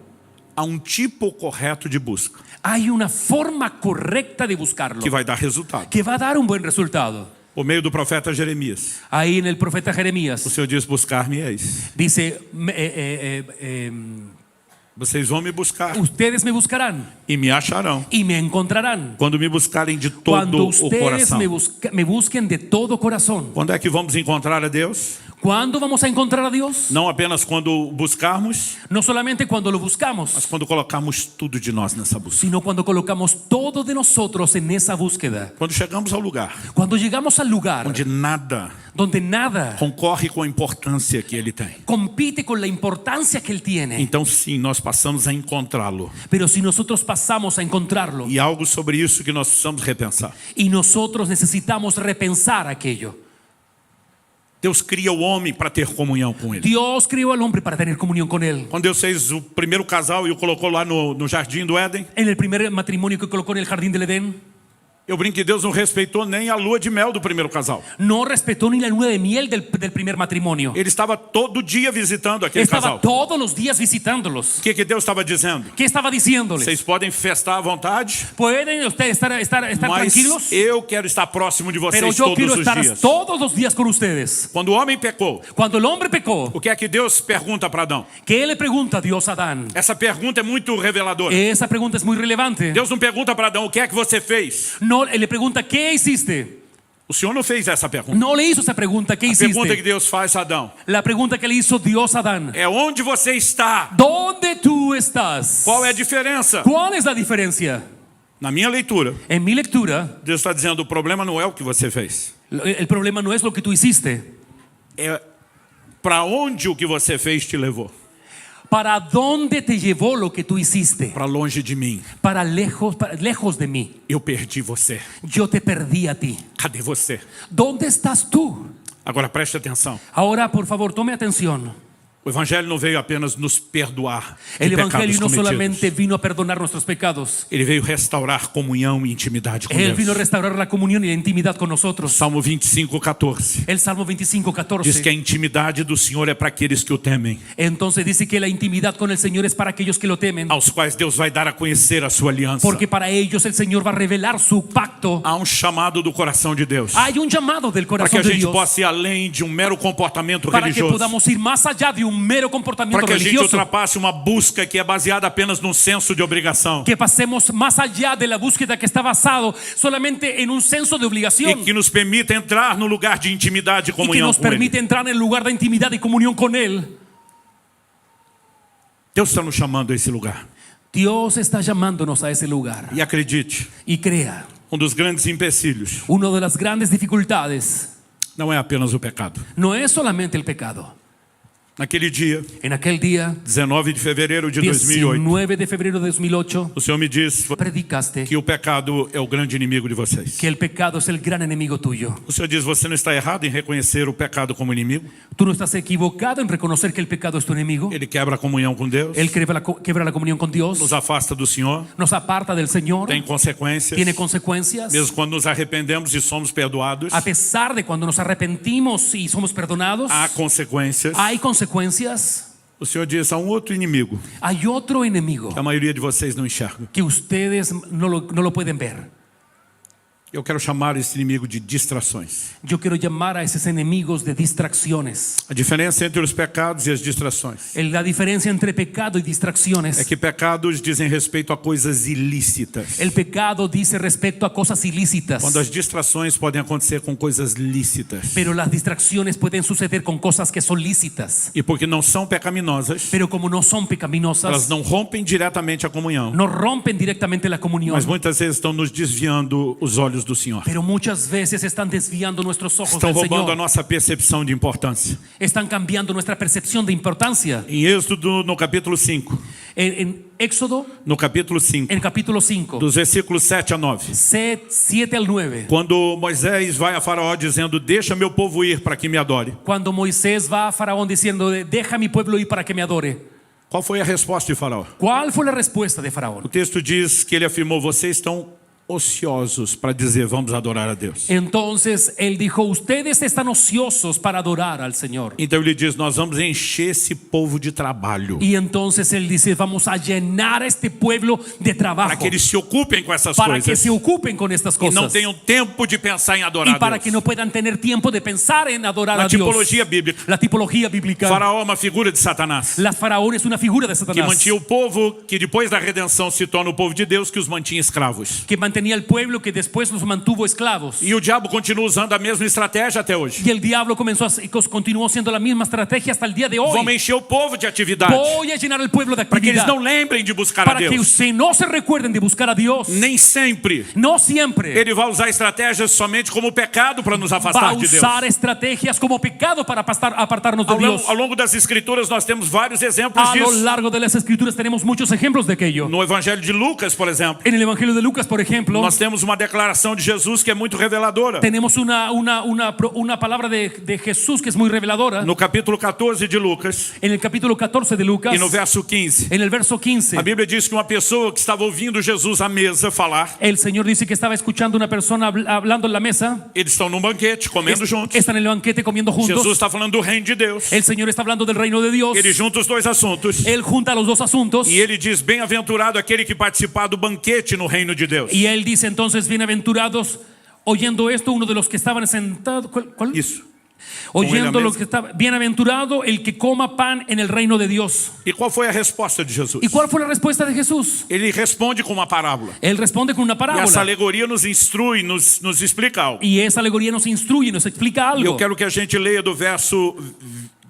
há tipo correto de busca
hay una forma correcta de buscarlo
que vai dar resultado.
que va a dar un buen resultado.
Por meio do profeta Jeremias,
Ahí en el profeta
o
Jeremías
Senhor diz: buscar-me-eis.
dice,
Vocês vão me buscar
ustedes me buscarán
e me acharão
y me encontrarán
quando me buscarem de
cuando
todo o
ustedes
coração.
me busquen de todo corazón.
Quando é que vamos encontrar a Deus?
¿Cuándo vamos a encontrar a Dios?
Não apenas quando buscarmos,
No solamente cuando lo
mas
buscamos,
quando colocarmos tudo de nós nessa busca.
sino cuando colocamos todo de nosotros en esa búsqueda.
Quando chegamos ao lugar
Cuando llegamos al lugar
onde nada
donde nada
concorre com a importância que ele tem,
compite con la importancia que Él tiene,
então sim, nós passamos a encontrá-lo.
pero si nosotros pasamos a encontrarlo
E algo sobre isso que nós precisamos repensar.
y nosotros necesitamos repensar aquello.
Deus cria o homem para ter comunhão com ele.
Dios creó al hombre para tener comunión con Él.
Quando Deus fez o primeiro casal e o colocou lá no jardim do Éden,
En el primer matrimonio que colocó en el jardín del Edén,
eu brinco que Deus não respeitou nem a lua de mel do primeiro casal.
no respetó ni la luna de miel del primer matrimonio.
Ele estava todo dia visitando aquele
Estaba
casal.
todos los días visitándolos.
O que Deus estava dizendo?
¿Qué estaba diciéndoles?
Vocês podem festar à vontade,
Pueden ustedes estar
mas
tranquilos,
eu quero estar próximo de
pero
vocês
yo quiero
todos os
estar
dias.
todos los días con ustedes.
Quando o homem pecou,
Cuando el hombre pecó,
o que é que Deus pergunta para Adão?
¿qué le pregunta Dios a Adán?
Essa pergunta é muito reveladora.
Esa pregunta es muy relevante.
Deus não pergunta para Adão: o que é que você fez?
No, él le pregunta, ¿qué hiciste?
O Senhor não fez essa pergunta.
No le hizo esa pregunta, ¿qué
A pergunta que
hiciste?
Deus faz a Adão
La pregunta que le hizo Dios a Adán,
é: onde você está?
¿dónde tú estás?
Qual é a diferença?
¿Cuál es la diferencia?
Na minha leitura,
En mi lectura,
Deus está dizendo: o problema não é o que você fez,
el problema no es lo que tú hiciste,
é para onde o que você fez te levou.
¿para dónde te llevó lo que tú hiciste?
Para longe de mim.
Para lejos de mí.
Eu perdi você.
Yo te perdí a ti.
Cadê você?
¿Dónde estás tú?
Agora preste atenção.
Ahora, por favor, tome atención.
O evangelho não veio apenas nos perdoar de
El
pecados
Evangelio no
cometidos.
solamente vino a perdonar nuestros pecados,
Ele veio restaurar comunhão e intimidade com
Él vino a
Deus.
restaurar la comunión y la intimidad con nosotros.
Salmo 25:14
El Salmo 25:14
diz que a intimidade do Senhor é para aqueles que o temem,
entonces dice que la intimidad con el Señor es para aquellos que lo temen,
aos quais Deus vai dar a conhecer a sua aliança.
porque para ellos el Señor va a revelar su pacto.
Há chamado do coração de Deus
Hay un llamado del
para que
corazón
a
de
gente
Dios
possa ir além de mero comportamento
para que
religioso,
podamos ir más allá de un mero comportamiento
para que a gente
religioso,
ultrapasse uma busca que é baseada apenas num senso de obrigação
que pasemos más allá de la búsqueda que está basado solamente en un senso de
e
obligación
que nos permita entrar no lugar de intimidade e
y que
comunhão
nos
com Ele.
permite entrar en el lugar de intimidad y comunión con Él.
Deus está nos chamando a esse lugar.
Dios está llamándonos a ese lugar.
E acredite,
Y crea,
dos grandes empecilhos
una de las grandes dificultades
não é apenas o pecado.
no es solamente el pecado.
Naquele dia,
En aquel día,
19 de fevereiro de 2008,
19 de febrero de 2008,
o Senhor me disse
predicaste
que o pecado é o grande inimigo de vocês.
que el pecado es el gran enemigo tuyo.
O Senhor diz: você não está errado em reconhecer o pecado como inimigo.
Tú no estás equivocado en reconocer que el pecado es tu enemigo.
Ele quebra a comunhão com Deus,
Él quebra la comunión con Dios,
nos afasta do Senhor,
nos aparta del Señor,
tem consequências.
tiene consecuencias.
Mesmo quando nos arrependemos e somos perdoados,
A pesar de cuando nos arrepentimos y somos perdonados,
há consequências.
hay consecuencias.
O Senhor diz: há outro inimigo
Hay otro enemigo
que a maioria de vocês não enxerga.
que ustedes no lo pueden ver.
Eu quero chamar esse inimigo de distrações.
Yo quiero llamar a esos enemigos de distracciones.
A diferença entre os pecados e as distrações
La diferencia entre pecado y distracciones.
é que pecados dizem respeito a coisas ilícitas,
El pecado dice respecto a cosas ilícitas,
quando as distrações podem acontecer com coisas lícitas.
pero las distracciones pueden suceder con cosas que son lícitas.
E porque não são pecaminosas,
Pero como no son
elas
pecaminosas,
não rompem diretamente a comunhão,
no rompen directamente la comunión,
mas muitas vezes estão nos desviando os olhos olhos do Senhor.
Pero muchas veces están desviando nuestros ojos
Estão
del
roubando a
Señor.
nossa percepção de importância.
Están cambiando nuestra percepción de importancia.
Em Êxodo, no capítulo 5,
En Éxodo,
no capítulo 5,
en capítulo 5,
dos versículos 7 a 9.
7 al 9.
Quando Moisés vai a Faraó dizendo, deixa meu povo ir para que me adore.
Cuando Moisés va a Faraón diciendo, deja a mi pueblo ir para que me adore.
Qual foi a resposta de Faraó?
¿Cuál fue la respuesta de
O
Faraón?
texto diz que ele afirmou, vocês estão ociosos para dizer, vamos adorar a Deus.
Entonces él dijo, ustedes están ociosos para adorar al Señor.
Então ele diz, nós vamos encher esse povo de trabalho,
Y entonces él dice, vamos a llenar a este pueblo de trabajo
para que eles se ocupem com essas
para que
coisas
se ocupen con estas
e não
cosas
tenham tempo de pensar em adorar
y
a
para
Deus.
que no puedan tener tiempo de pensar en adorar
Na
a Dios.
tipologia bíblica,
La tipología bíblica.
Faraó é uma figura de Satanás,
La faraón es una figura de
que
Satanás
mantinha o povo, que depois da redenção se torna o povo de Deus, que os mantinha escravos.
que mantenía el pueblo que después los mantuvo esclavos.
E o diabo continua usando a mesma estratégia até hoje.
Y el diablo continuó siendo la misma estrategia hasta el día de hoy.
Vamos encher o povo de atividade,
Voy a llenar el pueblo de
para que eles
actividad
não lembrem de buscar a
para que
Deus.
usted no se recuerden de buscar a Dios.
Nem sempre
No siempre
ele vai usar estratégias somente como pecado para nos
va a
afastar de Deus.
usar estrategias como pecado para apartarnos de Dios.
Ao longo das escrituras nós temos vários exemplos
A lo
disso.
largo de las escrituras tenemos muchos ejemplos de aquello.
No Evangelho de Lucas, por exemplo,
En el Evangelio de Lucas, por ejemplo,
nós temos uma declaração de Jesus que é muito reveladora.
tenemos una palabra de Jesús que es muy reveladora.
No capítulo 14 de Lucas
En el capítulo 14 de Lucas,
e no verso 15,
en el verso 15,
a Bíblia diz que uma pessoa que estava ouvindo Jesus à mesa falar,
el Señor dice que estaba escuchando una persona hablando en la mesa.
eles estão num banquete, comendo juntos.
Están en el banquete comiendo juntos.
Jesus está falando do reino de Deus.
El Señor está hablando del reino de Dios.
Ele junta os dois assuntos.
Él junta los dos asuntos.
E ele diz, bem-aventurado aquele que participar do banquete no reino de Deus.
Y él dice entonces, bienaventurados, oyendo esto, uno de los que estaban sentados, ¿cuál?
Isso.
Oyendo
Con
lo
él
que estaba, bienaventurado el que coma pan en el reino de Dios.
E qual foi a resposta de Jesus?
¿Y cuál fue la respuesta de Jesús?
Ele responde com uma parábola.
Él responde con una
E essa
parábola.
alegoria nos instrui, nos explica algo.
Y esa alegoría nos instruye, nos explica
E eu
algo.
quero que a gente leia do verso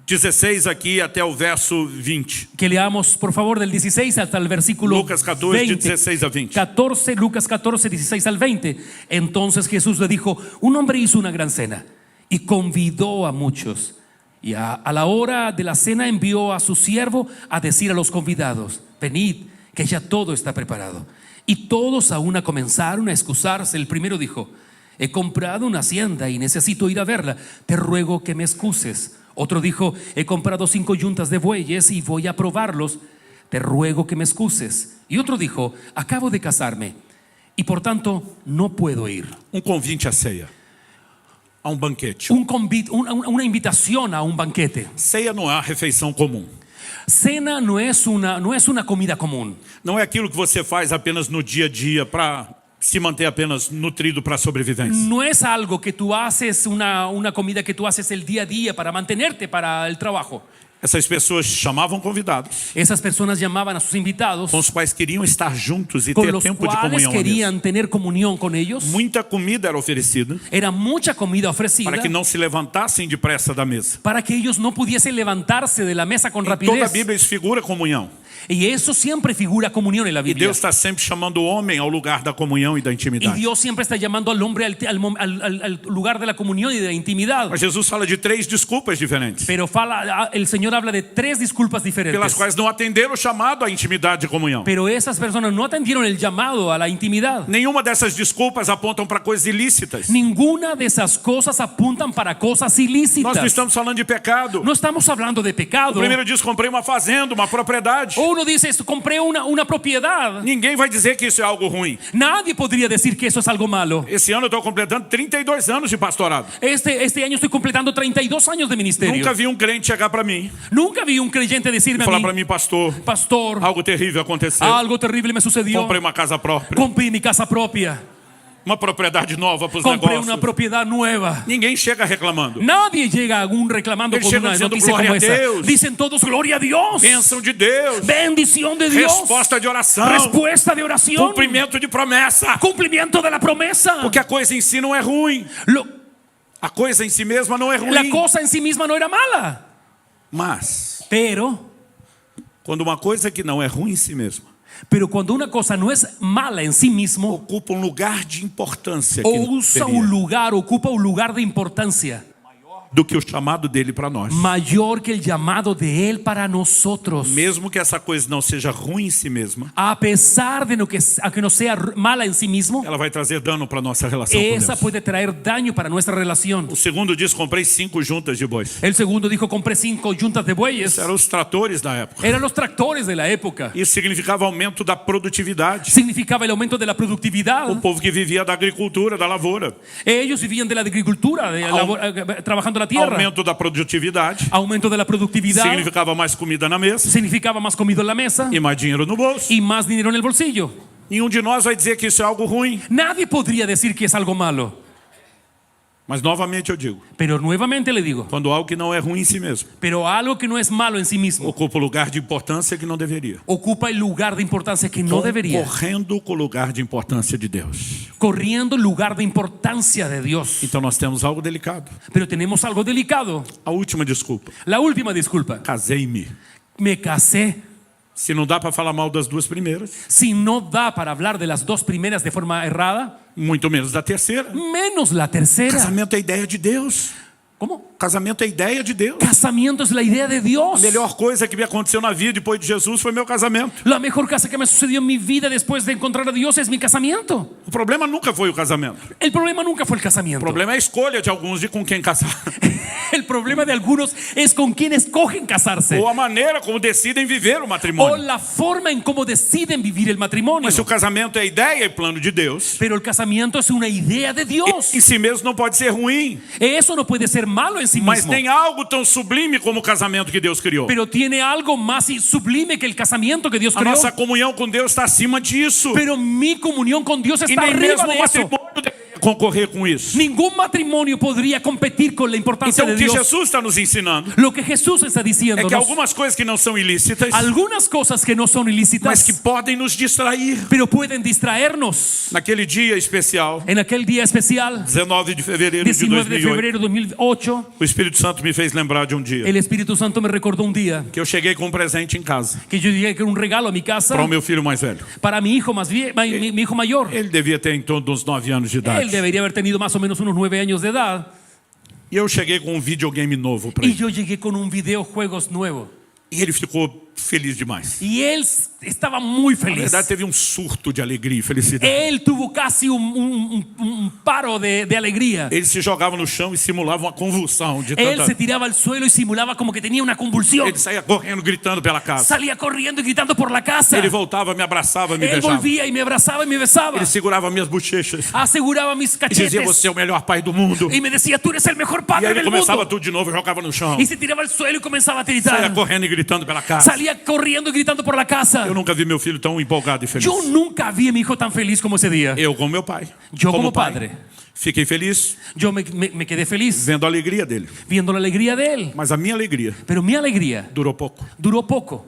16 aqui até o verso 20.
Que leamos, por favor, del 16 hasta el versículo
Lucas 14, de
20.
16 a 20.
14, Lucas 14, 16 al 20. Entonces Jesús le dijo, un hombre hizo una gran cena y convidó a muchos. Y a la hora de la cena envió a su siervo a decir a los convidados, venid, que ya todo está preparado. Y todos a una comenzaron a excusarse. El primero dijo, he comprado una hacienda y necesito ir a verla. Te ruego que me excuses. Otro dijo, he comprado 5 yuntas de bueyes y voy a probarlos. Te ruego que me excuses. Y otro dijo, acabo de casarme y por tanto no puedo ir.
Convite à ceia, a banquete.
Una invitación a un banquete.
Ceia não é uma refeição comum.
Cena no es una comida común.
Não é aquilo que você faz apenas no dia a dia para se manter apenas nutrido para a sobrevivência.
No es algo que tú haces, una comida que tú haces el día a día para mantenerte para el trabajo.
Essas pessoas chamavam convidados,
Esas personas llamaban a sus invitados,
com os quais queriam estar juntos e
con
ter
los
tempo de
cuales
comunhão. à mesa.
querían tener comunión con ellos.
Muita comida era oferecida
Era mucha comida ofrecida
para que não se levantassem depressa da mesa.
para que ellos no pudiesen levantarse de la mesa con
Toda a
rapidez.
Bíblia isso figura comunhão.
Y eso siempre figura comunión en la
E
Biblia.
Deus está sempre chamando o homem ao lugar da comunhão e da
Y
intimidade.
Dios siempre está llamando al hombre al lugar de la comunión y de la intimidad.
Mas Jesus fala de 3 desculpas diferentes,
Pero el Señor habla de 3 disculpas
pelas
diferentes.
quais não atenderam o chamado à intimidade e comunhão.
Pero esas personas no atendieron el llamado a la intimidad.
Nenhuma dessas desculpas apontam para coisas ilícitas.
Ninguna de esas cosas apuntan para cosas
Nós não
ilícitas.
estamos falando de pecado.
No estamos hablando de
O
pecado.
primeiro diz, comprei uma fazenda, uma propriedade.
Uno dice, compré una propiedad.
Ninguém vai dizer que isso é algo ruim.
Nadie podría decir que eso es algo malo.
Esse ano eu estou completando 32 anos de pastorado.
Este año estoy completando 32 años de ministerio.
Nunca vi um crente chegar para mim
Nunca vi un creyente
e
decirme a
falar
mí,
para mim, pastor,
pastor,
algo terrível aconteceu.
algo terrible me sucedió.
Comprei uma casa própria,
Compré mi casa propia.
uma propriedade nova para os
Compré
negócios.
una propiedad nueva.
Ninguém chega reclamando.
Nadie llega aún reclamando
Eles
con
chegam
una
dizendo,
noticia como
"Glória a
esa.
Deus".
Dicen todos, gloria a Dios.
Bênção de Deus,
Bendición de Dios.
resposta de oração,
Respuesta de oración.
cumprimento de promessa.
Cumplimiento de la promesa.
Porque a coisa em si não é ruim. A coisa em si mesma não é
La
ruim.
cosa en sí misma no era mala.
Mas,
Pero
quando uma coisa que não é ruim em si mesma
Pero cuando una cosa no es mala en sí mismo,
ocupa um lugar de importância que
o
não
usa
deveria,
un lugar, ocupa un lugar de importancia
do que o chamado dele para nós.
mayor que el llamado de Él para nosotros.
Mesmo que essa coisa não seja ruim em si mesma,
A pesar de que no sea mala en sí mismo,
ela vai trazer dano para nossa relação com
esa
Deus.
puede traer daño para nuestra relación.
O segundo diz: comprei 5 juntas de bois.
El segundo dijo, compré 5 yuntas de bueyes.
Isso eram os tratores da época.
Eran los tractores de la época.
Isso significava aumento da produtividade.
Significaba el aumento de la productividad.
O povo que vivia da agricultura, da lavoura.
Ellos vivían de la agricultura, trabajando la tierra.
Aumento da produtividade
Aumento de la productividad
significava mais comida na mesa
significaba más comida en la mesa
e mais dinheiro no bolso.
y más dinero en el bolsillo.
Nenhum de nós vai dizer que isso é algo ruim.
Nadie podría decir que es algo malo.
Mas novamente eu digo,
Pero nuevamente le digo,
quando algo que não é ruim em si mesmo
pero algo que no es malo en sí mismo
ocupa o lugar de importância que não deveria,
ocupa el lugar de importancia que no debería,
correndo com o lugar de importância de Deus.
corriendo el lugar de importancia de Dios.
Então nós temos algo delicado.
Pero tenemos algo delicado.
A última desculpa:
La última disculpa.
casei-me.
Me casé.
Se não dá para falar mal das 2 primeiras,
Si no da para hablar de las 2 primeras de forma errada,
muito menos da terceira.
menos la tercera.
Casamento é ideia de Deus.
¿Cómo?
Casamento é ideia de Deus.
Casamiento es la idea de Dios.
A melhor coisa que me aconteceu na vida depois de Jesus foi meu casamento.
La mejor cosa que me sucedió en mi vida después de encontrar a Dios es mi casamiento.
O problema nunca foi o casamento.
El problema nunca fue el
O
casamiento.
problema é a escolha de alguns de com quem casar.
El problema de algunos es con quién escogen casarse
Ou a maneira como decidem viver o
o
matrimônio.
la forma en cómo deciden vivir el matrimonio.
Mas se o casamento é ideia e plano de Deus,
Pero el casamiento es una idea de Dios.
em si mesmo não pode ser ruim.
Eso no puede ser malo en sí
Mas
mismo.
tem algo tão sublime como o casamento que Deus criou.
Pero tiene algo más sublime que el casamiento que Dios
A
creó.
nossa comunhão com Deus está acima disso.
Pero mi comunión con Dios
E
está
nem
arriba
mesmo
de
o
eso.
matrimônio deveria concorrer com isso.
Ningún matrimonio podría competir con la importancia
Então
de
o que
Dios.
Jesus está nos ensinando
Lo que Jesús está
é
diciendo,
que algumas coisas que não são ilícitas,
algunas cosas que no son
mas
ilícitas,
que podem nos distrair.
pero pueden distraernos.
Naquele dia especial,
En aquel día especial,
19 de fevereiro de
19 de
2008,
febrero de 2008,
o Espírito Santo me fez lembrar de um dia
el Espíritu Santo me recordó un día
que eu cheguei com um presente em casa
que yo llegué con un regalo a mi casa
para o meu filho mais velho.
para mi hijo mi hijo mayor.
Ele devia ter em torno de uns 9 anos de idade.
Él debería haber tenido más o menos unos 9 años de edad.
E eu cheguei com um videogame novo para
Y
ele.
yo llegué con un videojuegos nuevo.
E ele ficou feliz demais.
Y él estaba muy
Na
feliz.
verdade, teve um surto de alegria e felicidade.
Él tuvo casi un paro de alegría.
Ele se jogava no chão e simulava uma convulsão de
Él se
tanta...
tiraba al suelo y simulaba como que tenía una convulsión.
Ele saía correndo, gritando pela casa.
Salía corriendo y gritando por la casa.
Ele voltava, me abraçava, me
Él
beijava.
volvía y me abrazaba y me besaba.
Ele segurava minhas bochechas
Aseguraba mis
e dizia:
cachetes.
você é o melhor pai do mundo.
Y me decía, tú eres el mejor
E
padre
aí ele
del
começava
mundo.
tudo de novo e jogava no chão.
Y se tiraba al suelo y comenzaba a
Saía
gritar.
correndo e gritando pela casa.
Salía corriendo y gritando por la casa.
Eu nunca vi meu filho tão empolgado e feliz.
Yo nunca vi a mi hijo tan feliz como ese día.
Eu como meu pai.
Yo como padre.
Fiquei feliz
Yo me quedé feliz
vendo a alegria dele.
viendo la alegría de él.
Mas a minha alegria
Pero mi alegría
durou pouco.
duró poco.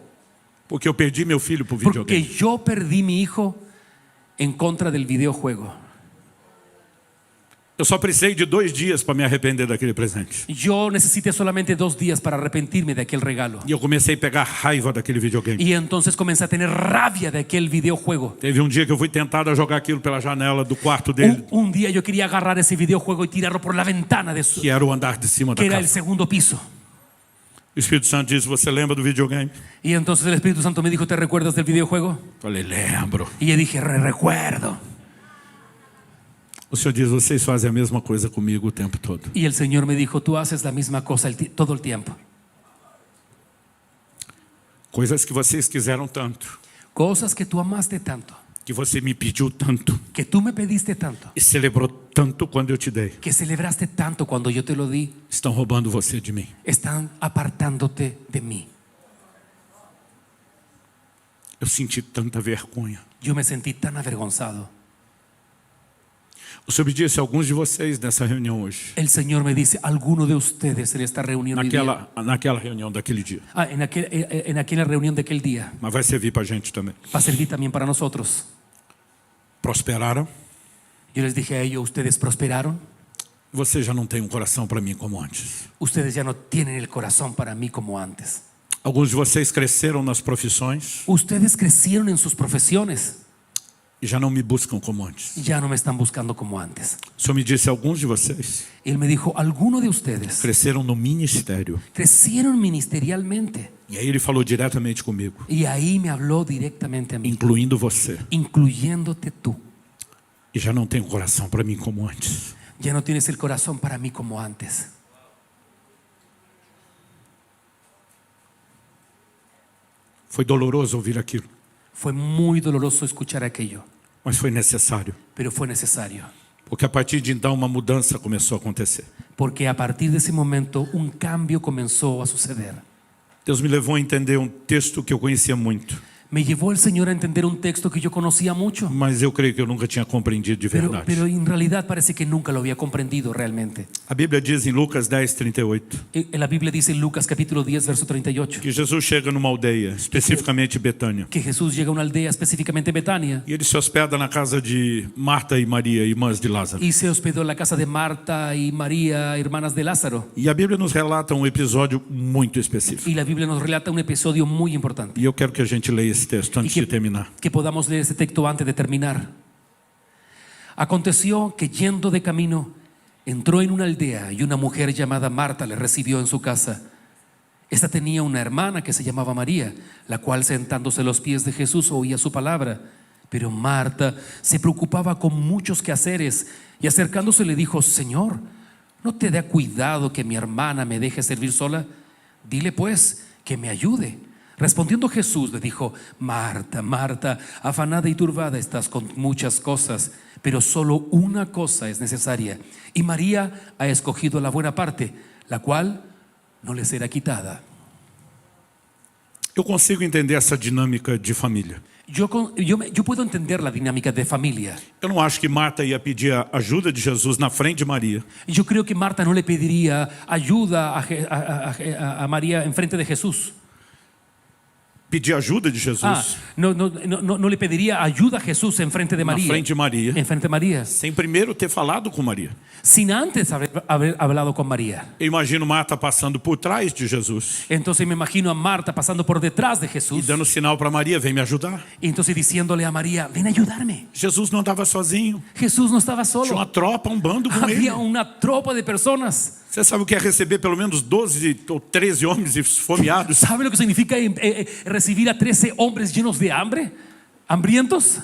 Porque eu perdi meu filho pro
Porque
videogame.
yo perdí mi hijo en contra del videojuego.
Eu só precisei de 2 dias para me arrepender daquele presente.
Yo necesité solamente 2 días para arrepentirme de aquel regalo.
E eu comecei a pegar raiva daquele videogame.
Y entonces comencé a tener rabia de aquel videojuego.
Teve um dia que eu fui tentado a jogar aquilo pela janela do quarto dele,
Un día yo quería agarrar ese videojuego y tirarlo por la ventana de su,
que era o andar de cima da
que era el
casa.
segundo piso.
O Espírito Santo disse: você lembra do videogame?
Y entonces el Espíritu Santo me dijo, ¿te recuerdas del videojuego?
Falei: lembro.
Y yo dije, recuerdo.
O Senhor diz: vocês fazem a mesma coisa comigo o tempo todo.
Y el Señor me dijo, tú haces la misma cosa todo el tiempo.
Coisas que vocês quiseram tanto,
Cosas que tú amaste tanto,
que você me pediu tanto
que tú me pediste tanto,
e celebrou tanto quando eu te dei,
que celebraste tanto cuando yo te lo di,
estão roubando você de mim.
están apartándote de mí.
Eu senti tanta vergonha.
Yo me sentí tan avergonzado.
O Senhor me disse: alguns de vocês nessa reunião hoje,
El Señor me dice, alguno de ustedes en esta reunión hoy día,
naquela reunião daquele dia,
en aquella reunión de aquel día,
mas vai servir para a gente também.
va a servir también para nosotros.
Prosperaram.
Yo les dije a ellos, ustedes prosperaron,
Você já não tem um coração para mim como antes.
ustedes ya no tienen el corazón para mí como antes.
Alguns de vocês cresceram nas profissões
Ustedes crecieron en sus profesiones
e já não me buscam como antes.
y ya no me están buscando como antes.
O Senhor me disse, alguns de vocês
Él me dijo, algunos de ustedes
cresceram no ministério.
crecieron ministerialmente.
E aí ele falou diretamente comigo,
Y ahí me habló directamente a mí,
incluindo você.
incluyéndote tú.
E já não tenho coração para mim como antes.
Ya no tienes el corazón para mí como antes.
Foi doloroso ouvir aquilo,
Fue muy doloroso escuchar aquello,
mas foi necessário.
pero fue necesario.
Porque a partir de então uma mudança começou a acontecer.
Porque a partir de ese momento un cambio comenzó a suceder.
Deus me levou a entender um texto que eu conhecia muito,
Me llevó el Señor a entender un texto que yo conocía mucho,
mas eu creio que eu nunca tinha compreendido de verdade.
pero en realidad parece que nunca lo había comprendido realmente.
A Bíblia diz em Lucas 10:38
La Biblia dice en Lucas capítulo 10, verso 38,
que Jesus chega numa aldeia, especificamente Betânia,
que Jesús llega a una aldea, específicamente Betania,
e ele se hospeda na casa de Marta e Maria, irmãs de Lázaro.
y se hospedó en la casa de Marta y María, hermanas de Lázaro.
E a Bíblia nos relata um episódio muito específico.
Y la Biblia nos relata un episodio muy importante.
E eu quero que a gente leia esse texto antes de terminar.
Que podamos leer este texto antes de terminar. Aconteció que yendo de camino entró en una aldea y una mujer llamada Marta le recibió en su casa. Esta tenía una hermana que se llamaba María, la cual sentándose a los pies de Jesús oía su palabra. Pero Marta se preocupaba con muchos quehaceres y acercándose le dijo: Señor, ¿no te da cuidado que mi hermana me deje servir sola? Dile pues que me ayude. Respondiendo Jesús le dijo: Marta, Marta, afanada y turbada estás con muchas cosas, pero solo una cosa es necesaria. Y María ha escogido la buena parte, la cual no le será quitada.
Eu consigo entender essa dinâmica de família.
Yo puedo entender la dinámica de familia.
Eu não acho que Marta ia pedir a ajuda de Jesus na frente de Maria,
Yo creo que Marta no le pediría ayuda a María en frente de Jesús.
pedir ajuda de Jesus
No le pediría ayuda a Jesús en frente de
na
María.
frente de Maria,
En frente de María.
sem primeiro ter falado com Maria.
Sin antes haber hablado con María.
Eu imagino Marta passando por trás de Jesus
Entonces me imagino a Marta pasando por detrás de
e
Jesús
dando sinal para Maria, vem me ajudar.
y entonces diciéndole a María: ven a ayudarme.
Jesus não estava sozinho,
Jesús no estaba
tinha uma
solo.
tropa, bando com ele.
Había una tropa de personas.
Você sabe o que é receber pelo menos 12 ou 13 homens esfomeados?
¿Sabe lo que significa recibir a 13 hombres llenos de hambre? ¿Hambrientos?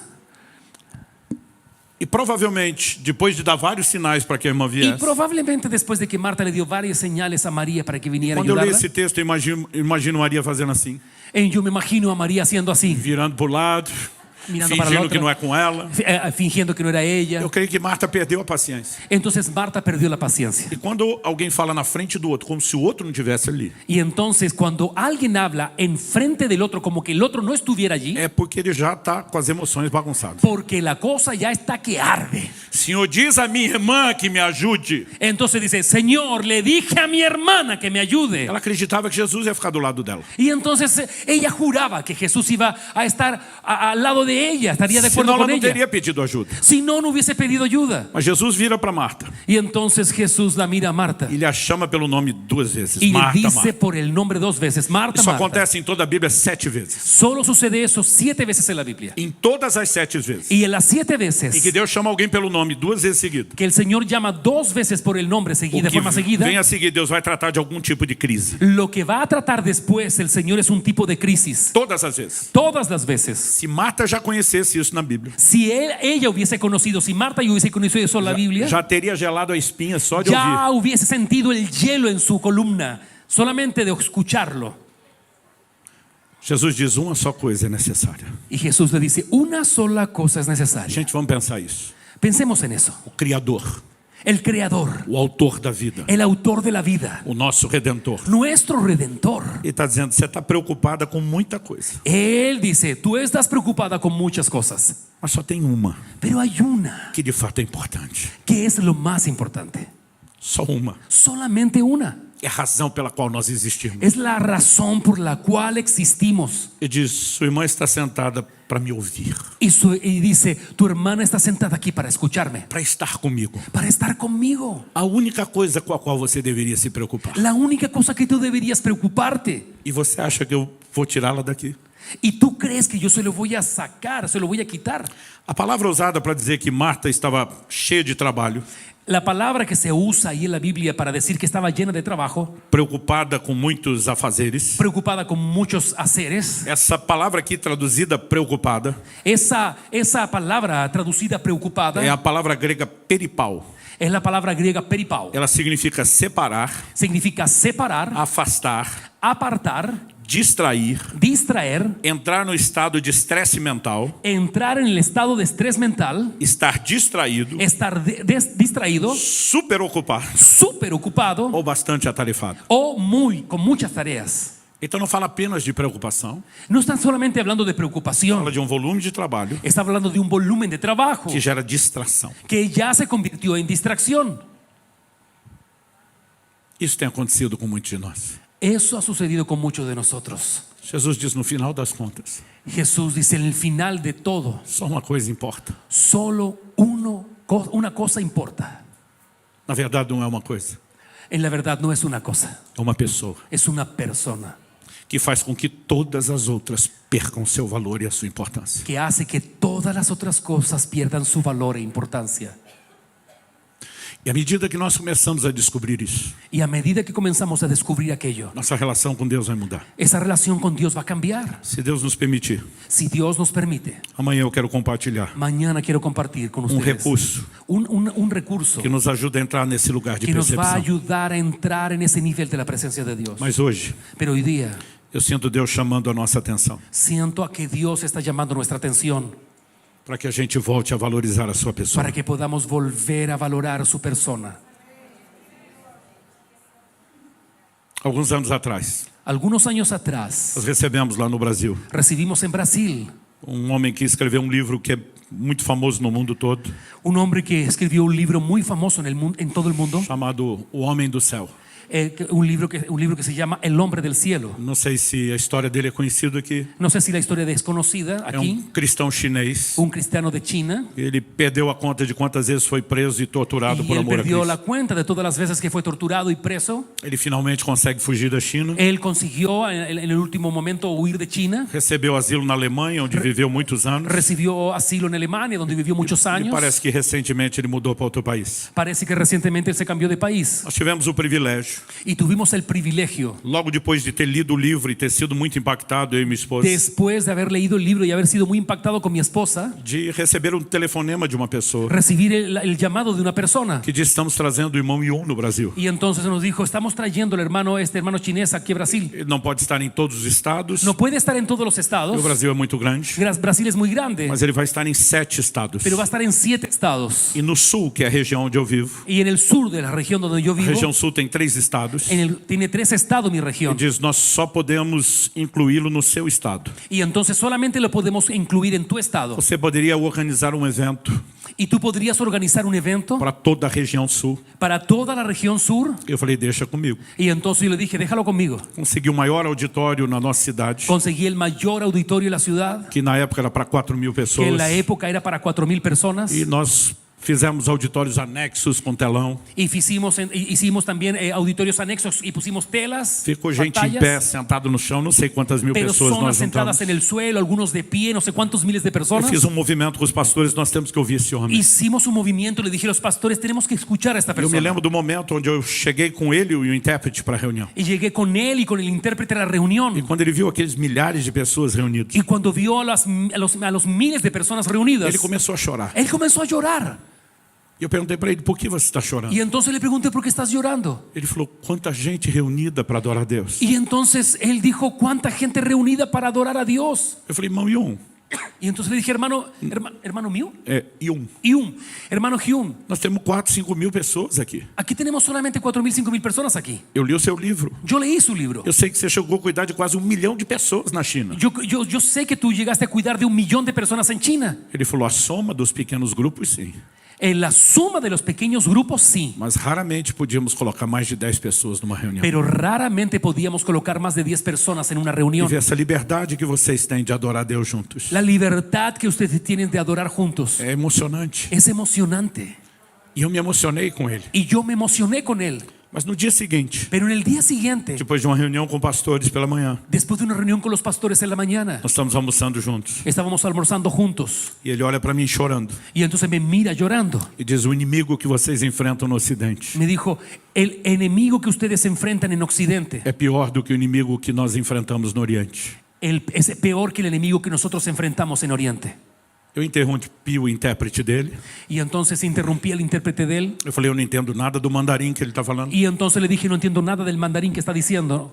E provavelmente, depois de dar vários sinais para que a irmã
Y
viesse,
probablemente después de que Marta le dio varias señales a María para que viniera a
quando eu leio
ayudarla,
esse texto, eu imagino Maria fazendo assim,
yo me imagino a María haciendo así,
virando para o lado,
mirando para el
fingindo que
otro,
não é com ela.
fingiendo que no era ella.
Eu creio que Marta perdeu a paciência.
Entonces Marta perdió la paciencia.
E quando alguém fala na frente do outro, como se o outro não estivesse ali,
Y entonces cuando alguien habla en frente del otro como que el otro no estuviera allí,
é porque ele já está com as emoções bagunçadas.
porque la cosa ya está que arde.
Senhor, diz a minha irmã que me ajude.
Entonces dice: Señor, le dije a mi hermana que me ayude.
Ela acreditava que Jesus ia ficar do lado dela.
Y entonces ella juraba que Jesús iba a estar al lado de ella, estaría de acuerdo
Senão ela
con
não
ella.
teria pedido ajuda.
Si no, no hubiese pedido ayuda.
Mas Jesus vira para Marta
Y entonces Jesús la mira a Marta
e lhe a chama pelo nome 2 vezes.
y le
Marta,
dice
Marta.
por el nombre 2 veces: Marta,
Isso
Marta.
acontece em toda a Bíblia 7 vezes.
Solo sucede eso 7 veces en la Biblia.
Em todas as 7 vezes
Y en las 7
em que
veces
Deus chama alguém pelo nome 2 vezes seguidas,
que el Señor llama 2 veces por el nombre
o
de forma
que
seguida,
vem a seguir, Deus vai tratar de algum tipo de crise.
lo que va a tratar después el Señor es un tipo de crisis.
Todas as vezes.
Todas las veces.
Se Marta já conhecesse isso na Bíblia,
Si ella hubiese conocido, si Marta hubiese conocido eso en la Biblia,
já teria gelado a espinha só de ouvir.
ya hubiese sentido el hielo en su columna, solamente de escucharlo.
Jesus diz: uma só coisa é necessária.
Y Jesús le dice: una sola cosa es necesaria.
Gente, vamos pensar isso.
Pensemos en eso.
O Criador,
El Creador,
o Autor da vida,
el autor de la vida,
o nosso Redentor.
nuestro Redentor.
Ele está dizendo: você está preocupada com muita coisa,
Él dice: tú estás preocupada con muchas cosas,
mas só tem uma
pero hay una
que de fato é importante.
que es lo más importante.
Só uma.
Solamente una.
É a razão pela qual nós existimos.
Es la razón por la cual existimos.
E diz, sua irmã está sentada para me ouvir,
Y dice, tu hermana está sentada aquí para escucharme,
para estar comigo.
para estar conmigo.
A única coisa com a qual você deveria se preocupar.
La única cosa que tú deberías preocuparte.
E você acha que eu vou tirá-la daqui?
Y tú crees que yo se lo voy a sacar, se lo voy a quitar.
A palavra usada para dizer que Marta estava cheia de trabalho,
La palabra que se usa ahí en la Biblia para decir que estaba llena de trabajo,
preocupada com muitos afazeres.
preocupada con muchos haceres.
Essa palavra aqui traduzida preocupada
Esa palabra traducida preocupada
é a palavra grega peripau.
es la palabra griega peripao.
Ela significa separar,
Significa separar,
afastar,
apartar,
distrair,
distraer,
entrar no estado de estresse mental,
entrar en el estado de estrés mental,
estar distraído,
estar distraído,
super ocupado
súper ocupado
ou bastante atarefado.
o con muchas tareas.
Então não fala apenas de preocupação,
No están solamente hablando de
fala
preocupación,
de um volume de trabalho
está hablando de un volumen de trabajo
que gera distração.
que ya se convirtió en distracción.
Isso tem acontecido com muitos de nós.
Eso ha sucedido con muchos de nosotros.
Jesus diz no final das contas,
Jesús dice en el final de todo,
só uma coisa importa.
solo una cosa importa.
Na verdade não é uma coisa,
En la verdad no es una cosa,
é uma pessoa
es una persona
que faz com que todas as outras percam seu valor e a sua importância.
que hace que todas las otras cosas pierdan su valor e importancia.
E à medida que nós começamos a descobrir isso,
Y a medida que comenzamos a descubrir aquello,
nossa relação com Deus vai mudar.
esa relación con Dios va a cambiar.
Se Deus nos permitir,
Si Dios nos permite,
amanhã eu quero compartilhar
mañana quiero compartir con ustedes
recurso
un recurso
que nos ajuda a entrar nesse lugar de
que nos va a
percepção.
ayudar a entrar en ese nivel de la presencia de Dios.
Mas hoje,
Pero hoy día
eu sinto Deus chamando a nossa atenção
siento a que Dios está llamando nuestra atención
para que a gente volte a valorizar a sua pessoa.
para que podamos volver a valorar su persona.
Alguns anos atrás,
Algunos años atrás
nós recebemos lá no Brasil
recibimos en Brasil
um homem que escreveu um livro que é muito famoso no mundo todo,
un hombre que escribió un libro muy famoso en todo el mundo,
chamado O Homem do Céu.
un libro que se llama El Hombre del Cielo.
Não sei se a história dele é conhecida aqui.
No sé si la historia es desconocida
É
aquí.
cristão chinês.
Un cristiano de China.
Ele perdeu a conta de quantas vezes foi preso e torturado
Y
por
él
amor a
perdió
Cristo.
la cuenta de todas las veces que fue torturado y preso.
Ele finalmente consegue fugir da China.
Él consiguió en el último momento huir de China.
Recebeu asilo na Alemanha, onde viveu muitos anos.
Recibió asilo en Alemania, donde vivió muchos
E
años.
parece que recentemente ele mudou para outro país.
Parece que recientemente él se cambió de país.
Nós tivemos o privilégio,
Y tuvimos el privilegio,
logo depois de ter lido o livro e ter sido muito impactado, eu e minha esposa,
después de haber leído el libro y haber sido muy impactado con mi esposa,
de receber um telefonema de uma pessoa
recibir el llamado de una persona.
que diz: estamos trazendo o irmão Yun no Brasil.
Y entonces nos dijo, estamos trayendo este hermano chinés aquí a Brasil.
Ele não pode estar em todos os estados,
No puede estar en todos los
e
estados.
o Brasil é muito grande,
Brasil es muy grande,
mas ele vai estar em 7 estados.
pero va a estar en 7 estados.
E no sul, que é a região onde eu vivo,
Y en el sur de la región donde yo
a
vivo,
região sul tem 3 estados.
tiene 3 estados mi
Ele
región.
diz: nós só podemos incluí-lo no seu estado.
Y entonces solamente lo podemos incluir en tu estado.
Você poderia organizar um evento
Y tú podrías organizar un evento
para toda a região sul.
para toda la región sur.
Eu falei: deixa comigo.
Y entonces yo le dije, déjalo conmigo.
Consegui o maior auditório na nossa cidade,
Conseguí el mayor auditorio en la ciudad,
que na época era para 4.000
que
pessoas.
en la época era para 4.000 personas.
E nós fizemos auditórios anexos com telão.
Y hicimos también auditorios anexos y pusimos telas,
Ficou gente em pé,
pantallas,
sentado no chão, não sei quantas mil pessoas
personas
nós
sentadas
juntamos.
en el suelo, algunos de pie, no sé cuántos miles de
Eu
personas.
fiz um movimento com os pastores: nós temos que ouvir esse homem.
Hicimos un movimiento, le dije a los pastores, tenemos que escuchar a esta
Eu me
persona.
lembro do momento onde eu cheguei com ele e o intérprete para a reunião.
Y llegué con él y con el intérprete a la reunión.
E quando ele viu aqueles milhares de pessoas reunidas,
Y cuando vio a los miles de personas reunidas,
ele começou a chorar.
él comenzó a llorar.
E eu perguntei para ele: por que você está chorando?
Y entonces le pregunté, ¿por qué estás llorando?
Ele falou: quanta gente reunida para adorar a Deus.
Y entonces él dijo, ¿cuánta gente reunida para adorar a Dios?
Eu falei: irmão Yun,
Y entonces le dije, hermano mío,
Yun,
hermano Hyun,
nós temos 4, 5 mil pessoas aqui.
aquí tenemos solamente 4.000, 5.000 personas aquí.
Eu li o seu livro.
Yo leí su libro.
Eu sei que você chegou a cuidar de quase 1 milhão de pessoas na China.
Yo sé que tú llegaste a cuidar de 1 millón de personas en China.
Ele falou: a soma dos pequenos grupos, sim.
En la suma de los pequeños grupos, sí.
Mas raramente podíamos colocar mais de 10 pessoas numa reunião.
Pero raramente podíamos colocar más de 10 personas en una
E
reunión.
ver essa liberdade que vocês têm de adorar a Deus juntos.
La libertad que ustedes tienen de adorar juntos
É emocionante.
es emocionante.
E eu me emocionei com ele.
Y yo me emocioné con él.
Mas no dia seguinte,
Pero en el día siguiente,
depois de uma reunião com pastores pela manhã,
después de una reunión con los pastores en la mañana,
nós estamos almoçando juntos.
estábamos almorzando juntos.
E ele olha para mim chorando
Y entonces me mira llorando.
e diz: o inimigo que vocês enfrentam no Ocidente
Me dijo, el enemigo que ustedes enfrentan en Occidente
é pior do que o inimigo que nós enfrentamos no Oriente.
es peor que el enemigo que nosotros enfrentamos en Oriente.
Eu interrompi o intérprete dele.
Y entonces interrumpí al intérprete de él.
Eu falei: eu não entendo nada do mandarim que ele está falando.
Y entonces le dije, no entiendo nada del mandarín que está diciendo.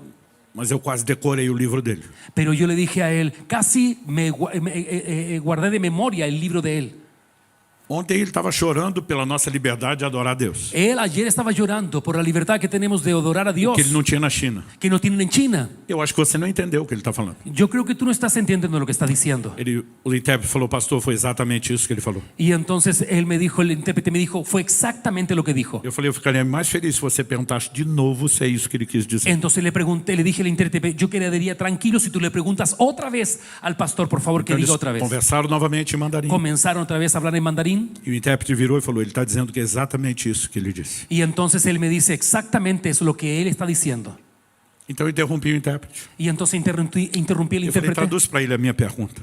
Mas eu quase decorei o livro dele.
Pero yo le dije a él, casi guardé de memoria el libro de él.
Ontem ele estava chorando pela nossa liberdade de adorar a Deus.
Él ayer estaba llorando por la libertad que tenemos de adorar a Dios,
Que ele não tinha na China.
que no tienen en China.
Eu acho que você não entendeu o que ele está falando.
Yo creo que tú no estás entendiendo lo que está diciendo.
O intérprete falou: pastor, foi exatamente isso que ele falou.
Y entonces él me dijo, el intérprete me dijo, fue exactamente lo que dijo.
Eu falei: eu ficaria mais feliz se você perguntasse de novo se é isso que ele quis dizer.
Entonces le pregunté, le dije al intérprete, yo quedaría tranquilo si tú le preguntas otra vez al pastor, por favor, que
Então,
diga
eles
otra vez.
conversaram novamente em mandarim.
Comenzaron otra vez a hablar en mandarín.
E o intérprete virou e falou: ele está dizendo que é exatamente isso que ele disse.
Y entonces él me dice exactamente eso lo que él está diciendo.
Então eu interrompi o intérprete.
Y entonces interrumpí el
Eu falei:
intérprete.
traduz para ele a minha pergunta.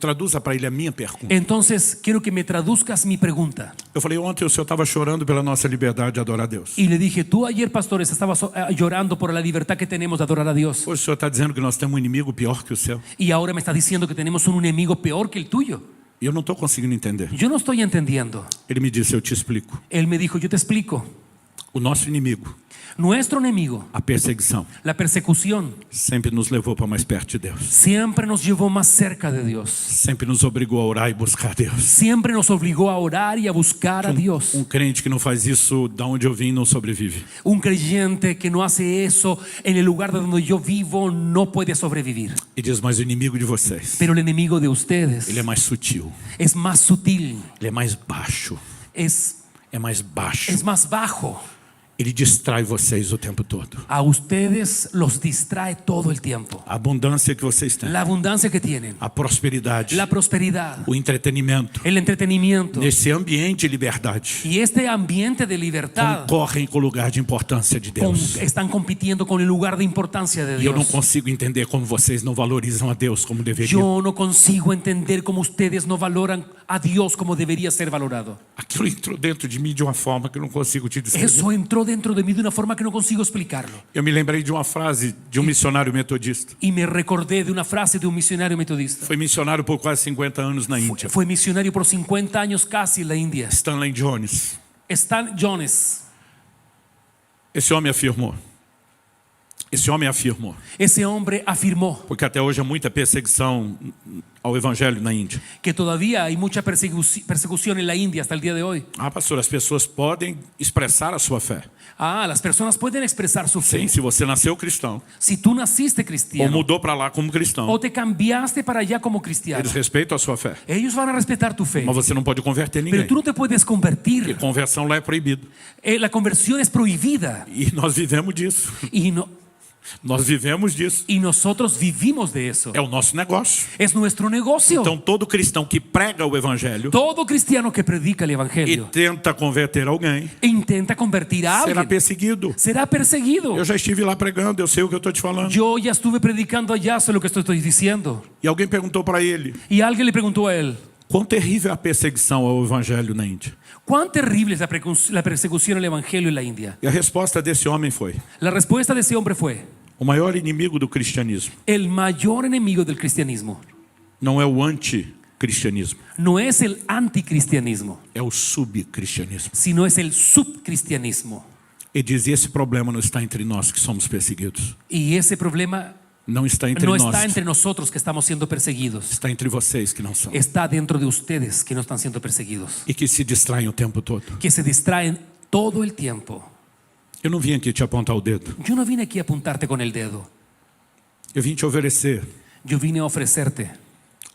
Traduza para ele a minha pergunta.
Entonces quiero que me traduzcas mi pregunta.
Eu falei: ontem o senhor estava chorando pela nossa liberdade de adorar a Deus.
Y le dije, tú ayer, pastores, estabas llorando por la libertad que tenemos de adorar a Dios.
Hoje o senhor está dizendo que nós temos um inimigo pior que o céu.
Y ahora me está diciendo que tenemos un enemigo peor que el tuyo.
E eu não estou conseguindo entender.
Yo no estoy entendiendo.
Ele me disse: eu te explico.
Él me dijo, yo te explico.
O nosso inimigo,
Nuestro enemigo,
a perseguição,
la persecución,
sempre nos levou para mais perto de Deus.
siempre nos llevó más cerca de Dios.
Sempre nos obrigou a orar e buscar Deus.
Siempre nos obligó a orar y a buscar a Dios.
Um crente que não faz isso da onde eu vim não sobrevive.
Un creyente que no hace eso en el lugar de donde yo vivo no puede sobrevivir.
E diz: mas o inimigo de vocês,
Pero el enemigo de ustedes
ele é mais sutil,
es más sutil,
ele é mais baixo,
es
é mais baixo.
más bajo.
Ele distrai vocês o tempo todo.
A ustedes los distrae todo el tiempo.
A abundância que vocês têm,
La abundancia que tienen,
a prosperidade,
la prosperidad,
o entretenimento,
el entretenimiento
nesse ambiente de liberdade,
y este ambiente de libertad
concorrem com o lugar de importância de Deus.
están compitiendo con el lugar de importancia de
E eu não
Dios.
consigo entender como vocês não valorizam a Deus como deveriam.
Yo no consigo entender cómo ustedes no valoran a Dios como debería ser valorado.
Aquilo entrou dentro de mim de uma forma que eu não consigo te descrever.
Eso entró dentro de mí de una forma que no consigo explicarlo.
Eu me lembrei de uma frase de um missionário metodista.
Y me recordé de una frase de un misionario metodista.
Foi missionário por quase 50 anos na Índia.
Fue misionario por 50 años casi en la India.
Stanley Jones.
Stan Jones.
Esse homem afirmou.
Ese hombre afirmó
Porque até hoje há muita perseguição ao evangelho na Índia.
que todavía hay mucha persecución en la India hasta el día de hoy.
Ah, pastor, as pessoas podem expressar a sua fé.
Las personas pueden expresar su fe.
Sim, se você nasceu cristão
Si tú naciste
ou
cristiano
mudou para lá como cristão,
o te cambiaste para allá como cristiano,
eles respeitam a sua fé.
ellos van a respetar tu fe.
Mas você não pode converter
Pero
ninguém.
tú no te puedes
Porque
convertir.
conversão lá é proibido.
La conversión es prohibida
E nós vivemos disso. Nós vivemos disso.
y nosotros vivimos de eso.
É o nosso negócio.
Es nuestro negocio.
Então todo cristão que prega o evangelho
Todo cristiano que predica el
e
evangelio
tenta converter alguém
e intenta convertir a
será
alguien
perseguido.
será perseguido.
Eu já estive lá pregando, eu sei o que eu estou te falando.
Yo ya estuve predicando allá, sé lo que estoy diciendo.
E alguém perguntou para ele:
Y alguien le preguntó a él,
quão terrível é a perseguição ao evangelho na Índia?
¿cuán terrible es la persecución al evangelio en la India?
E a resposta desse homem foi:
La respuesta de ese hombre fue,
o maior inimigo do cristianismo
el mayor enemigo del cristianismo
não é o anticristianismo,
no es el anticristianismo,
é o subcristianismo.
sino es el subcristianismo.
Ele diz: esse problema não está entre nós que somos perseguidos.
Y ese problema
Não está entre
no
nós.
está entre nosotros que estamos siendo perseguidos.
Está entre vocês que não são.
Está dentro de ustedes que no están siendo perseguidos,
E que se distraem o tempo todo.
que se distraen todo el tiempo.
Eu não vim aqui te apontar o dedo.
Yo no vine aquí a apuntarte con el dedo.
Eu vim te oferecer
Yo vine a ofrecerte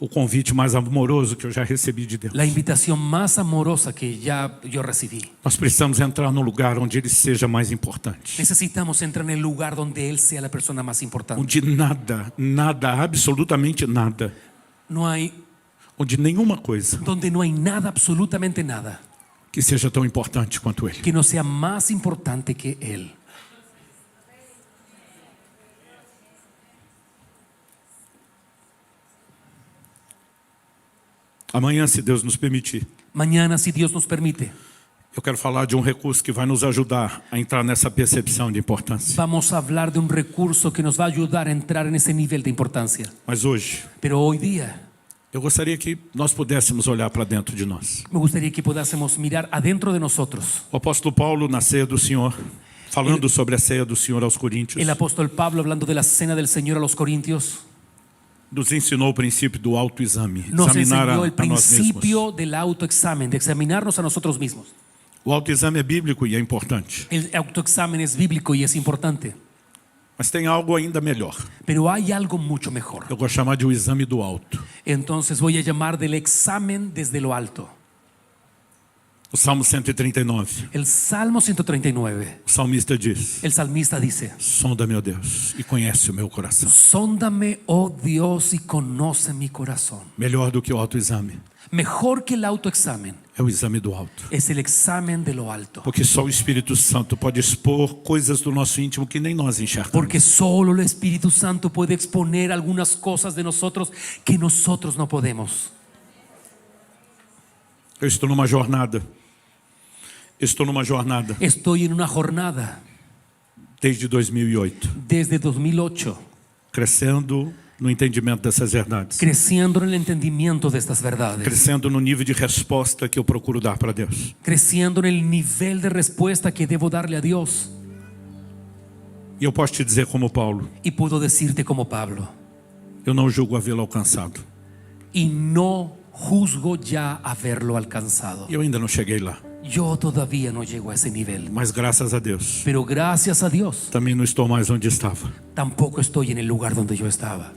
o convite mais amoroso que eu já recebi de Deus.
La invitación más amorosa que ya yo recibí.
Nós precisamos entrar num lugar onde Ele seja mais importante.
Necesitamos entrar en el lugar donde Él sea la persona más importante.
Onde nada, absolutamente nada,
No hay,
onde nenhuma coisa
donde no hay nada, absolutamente nada,
que seja tão importante quanto Ele.
que no sea más importante que Él.
Amanhã, se Deus nos permitir,
Mañana, si Dios nos permite,
eu quero falar de um recurso que vai nos ajudar a entrar nessa percepção de importância.
vamos a hablar de un recurso que nos va a ayudar a entrar en ese nivel de importancia.
Mas hoje,
Pero hoy día,
eu gostaria que nós pudéssemos olhar para dentro de nós.
me gustaría que podásemos mirar adentro de nosotros.
O apóstolo Paulo, na ceia do Senhor, falando sobre a ceia do Senhor aos Coríntios,
El apóstol Pablo, hablando de la cena del Señor a los Corintios,
nos ensinou o princípio do autoexame,
nos
examinar
enseñó el
a nós mesmos.
principio del autoexamen, de examinarnos a nosotros mismos.
O autoexame é bíblico e é importante.
El autoexamen es bíblico y es importante,
Mas tem algo ainda melhor.
pero hay algo mucho mejor.
Eu gosto de chamar de o exame do alto.
Entonces voy a llamar del examen desde lo alto.
O Salmo 139,
El Salmo 139,
o salmista diz:
el salmista dice:
sonda, meu Deus, e conhece o meu coração.
Sóndame, oh Dios, y conoce mi corazón.
Melhor do que o autoexame
Mejor que el autoexamen
é o exame do alto.
es el examen de lo alto.
Porque só o Espírito Santo pode expor coisas do nosso íntimo que nem nós enxergamos.
Porque solo el Espíritu Santo puede exponer algunas cosas de nosotros que nosotros no podemos.
Eu estou numa jornada.
Estoy en una jornada
Desde 2008.
desde 2008,
Crescendo no entendimento dessas verdades.
creciendo en el entendimiento de estas verdades,
Crescendo no nível de resposta que eu procuro dar para Deus.
creciendo en el nivel de respuesta que debo darle a Dios.
E eu posso te dizer como Paulo,
Y puedo decirte como Pablo,
eu não julgo havê-lo alcançado.
y no juzgo ya haberlo alcanzado.
Eu ainda não cheguei lá.
Yo todavía no llego a ese nivel,
Mas graças a Deus,
pero gracias a Dios
também não estou mais onde estava.
tampoco estoy en el lugar donde yo estaba.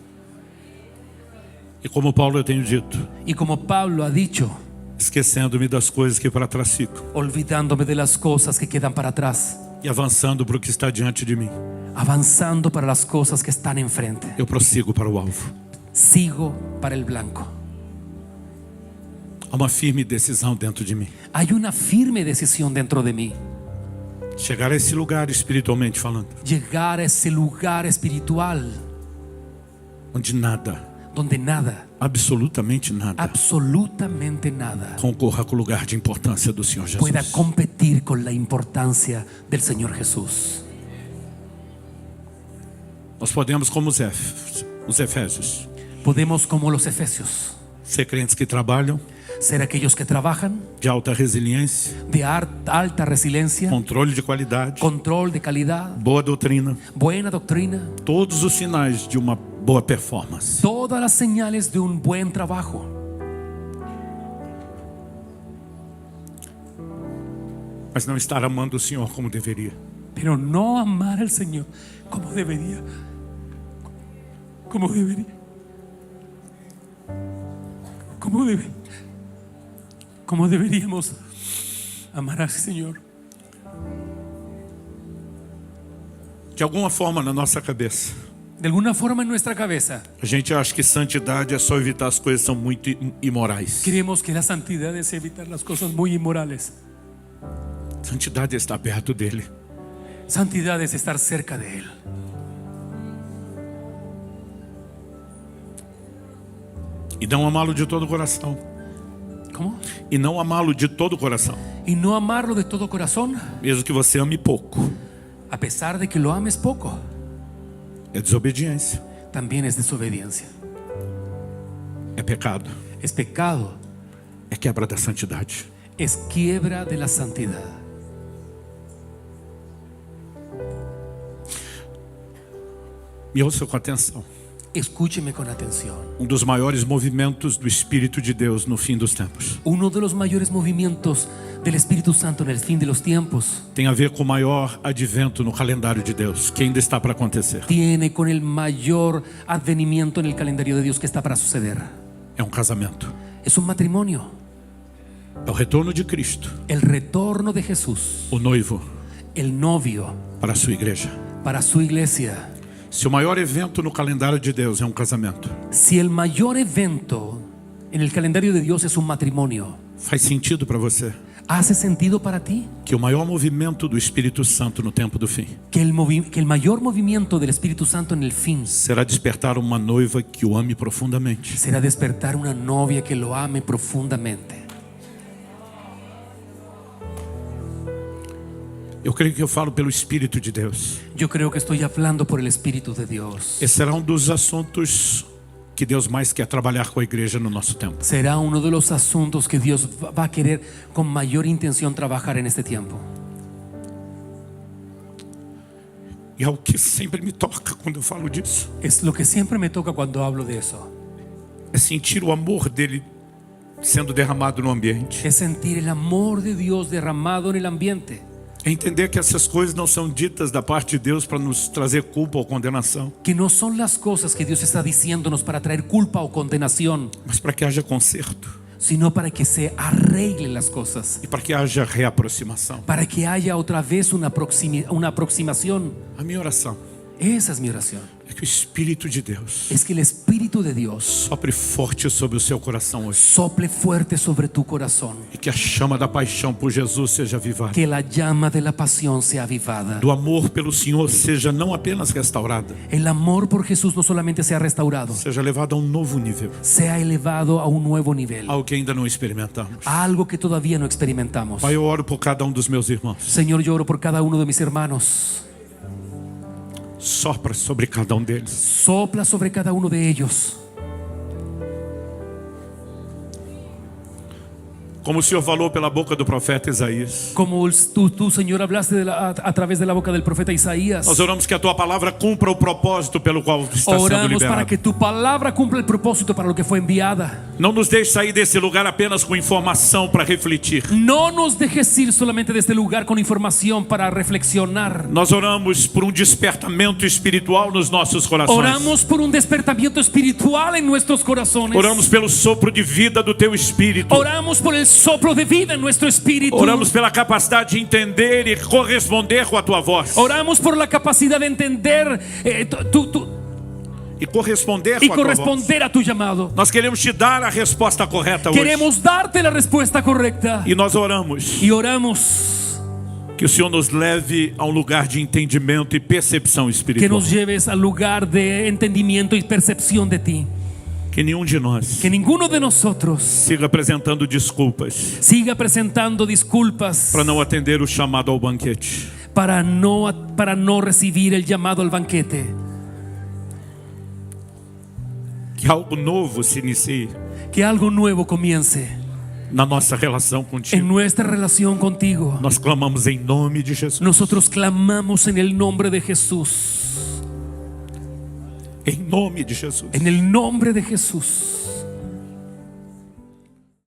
E como Paulo eu tenho dito,
Y como Pablo ha dicho,
esquecendo-me das coisas que para trás ficam
olvidándome de las cosas que quedan para atrás,
e avançando para o que está diante de mim,
avanzando para las cosas que están enfrente,
eu prossigo para o alvo.
sigo para el blanco.
Há uma firme decisão dentro de mim.
Hay una firme decisión dentro de mí,
Chegar a esse lugar espiritualmente falando,
llegar a ese lugar espiritual
onde nada,
donde nada,
absolutamente nada,
absolutamente nada,
concorra com o lugar de importância do Senhor Jesus.
pueda competir con la importancia del Señor Jesús.
Nós podemos, como os Efésios,
Podemos, como los efesios,
ser crentes que trabalham,
ser aquellos que trabajan
de alta resiliência,
de alta resiliencia,
controle de qualidade,
control de calidad,
boa doutrina,
buena doctrina,
todos os sinais de uma boa performance.
todas las señales de un buen trabajo,
Mas não estar amando o Senhor como deveria.
pero no amar al Señor como debería, como debería, como deberíamos amar al Señor.
De alguma forma na nossa cabeça,
De alguna forma en nuestra cabeza
a gente acha que santidade é só evitar as coisas que são muito imorais.
creemos que la santidad es evitar las cosas muy inmorales.
Santidade é estar perto dele.
Santidad es estar cerca de Él.
E não amá-lo de todo o coração.
¿Cómo?
E não amá-lo de todo o coração.
Y no amarlo de todo corazón,
Mesmo que você ame pouco.
a pesar de que lo ames poco,
É desobediência.
también es desobediencia.
É pecado.
Es pecado,
É quebra da santidade.
es quiebra de la santidad.
Me ouça com atenção.
Escúcheme con atención.
Um dos maiores movimentos do Espírito de Deus no fim dos tempos
Uno de los mayores movimientos del Espíritu Santo en el fin de los tiempos
tem a ver com o maior advento no calendário de Deus, que ainda está para acontecer.
tiene con el mayor advenimiento en el calendario de Dios que está para suceder.
é um casamento.
es un matrimonio.
É o retorno de Cristo,
El retorno de Jesús,
o noivo,
el novio
para a sua igreja.
para su iglesia.
Se o maior evento no calendário de Deus é um casamento,
Si el mayor evento en el calendario de Dios es un matrimonio,
faz sentido para você
¿hace sentido para ti
que o maior movimento do Espírito Santo no tempo do fim
que el mayor movimiento del Espíritu Santo en el fin
será despertar uma noiva que o ame profundamente?
será despertar una novia que lo ame profundamente?
Eu creio que eu falo pelo Espírito de Deus.
Yo creo que estoy hablando por el Espíritu de Dios.
Esse será um dos assuntos que Deus mais quer trabalhar com a igreja no nosso tempo.
Será uno de los asuntos que Dios va a querer con mayor intención trabajar en este tiempo.
E é o que sempre me toca quando eu falo disso.
Es lo que siempre me toca cuando hablo de eso.
É sentir o amor dele sendo derramado no ambiente.
Es sentir el amor de Dios derramado en el ambiente.
É entender que essas coisas não são ditas da parte de Deus para nos trazer culpa ou condenação,
Que no son las cosas que Dios está diciéndonos para traer culpa o condenación,
mas para que haja conserto
sino para que se arreglen las cosas,
e para que haja reaproximação.
para que haya otra vez una aproximación.
A minha oração
Esa es mi oración.
é que o Espírito de Deus
Es que el Espíritu de Dios
sopre forte sobre o seu coração hoje
sople fuerte sobre tu corazón,
e que a chama da paixão por Jesus seja avivada.
que la llama de la pasión sea avivada,
Do amor pelo Senhor seja não apenas restaurada,
el amor por Jesús no solamente sea restaurado,
seja levada a um novo nível,
sea elevado a un nuevo nivel,
algo que ainda não experimentamos.
a algo que todavía no experimentamos.
Pai, eu oro por cada um dos meus irmãos.
Señor, yo oro por cada uno de mis hermanos.
Sopra sobre cada um deles.
Sopla sobre cada uno de ellos.
Como o Senhor falou pela boca do profeta Isaías.
Como tú Señor, hablaste a través de la boca del profeta Isaías.
Nós oramos que a Tua palavra cumpra o propósito pelo qual está sendo
Oramos
liberada.
para que tu palabra cumpla el propósito para lo que fue enviada.
Não nos deixe sair desse lugar apenas com informação para refletir.
No nos dejes ir solamente de este lugar con información para reflexionar.
Nós oramos por despertamento espiritual nos nossos corações.
Oramos por un despertamiento espiritual en nuestros corazones.
Oramos pelo sopro de vida do Teu Espírito.
Oramos por el soplo de vida en nuestro espíritu.
Oramos pela capacidade de entender e corresponder com a Tua voz.
Oramos por la capacidad de entender
E corresponder
y
com a Tua voz.
corresponder a tu llamado.
Nós queremos Te dar a resposta correta hoje.
Queremos darte la respuesta correcta.
E nós oramos
Y oramos
que o Senhor nos leve a um lugar de entendimento e percepção
que
espiritual.
nos lleves al lugar de entendimiento y percepción de ti.
Que nenhum de nós
Que ninguno de nosotros
siga apresentando desculpas
siga presentando disculpas
para não atender o chamado ao banquete.
para no recibir el llamado al banquete.
Que algo novo se inicie
Que algo nuevo comience
na nossa relação
en
contigo.
nuestra relación contigo.
Nós clamamos em nome de Jesus.
Nosotros clamamos en el nombre de Jesús.
Em nome de Jesus.
En el nombre de Jesús.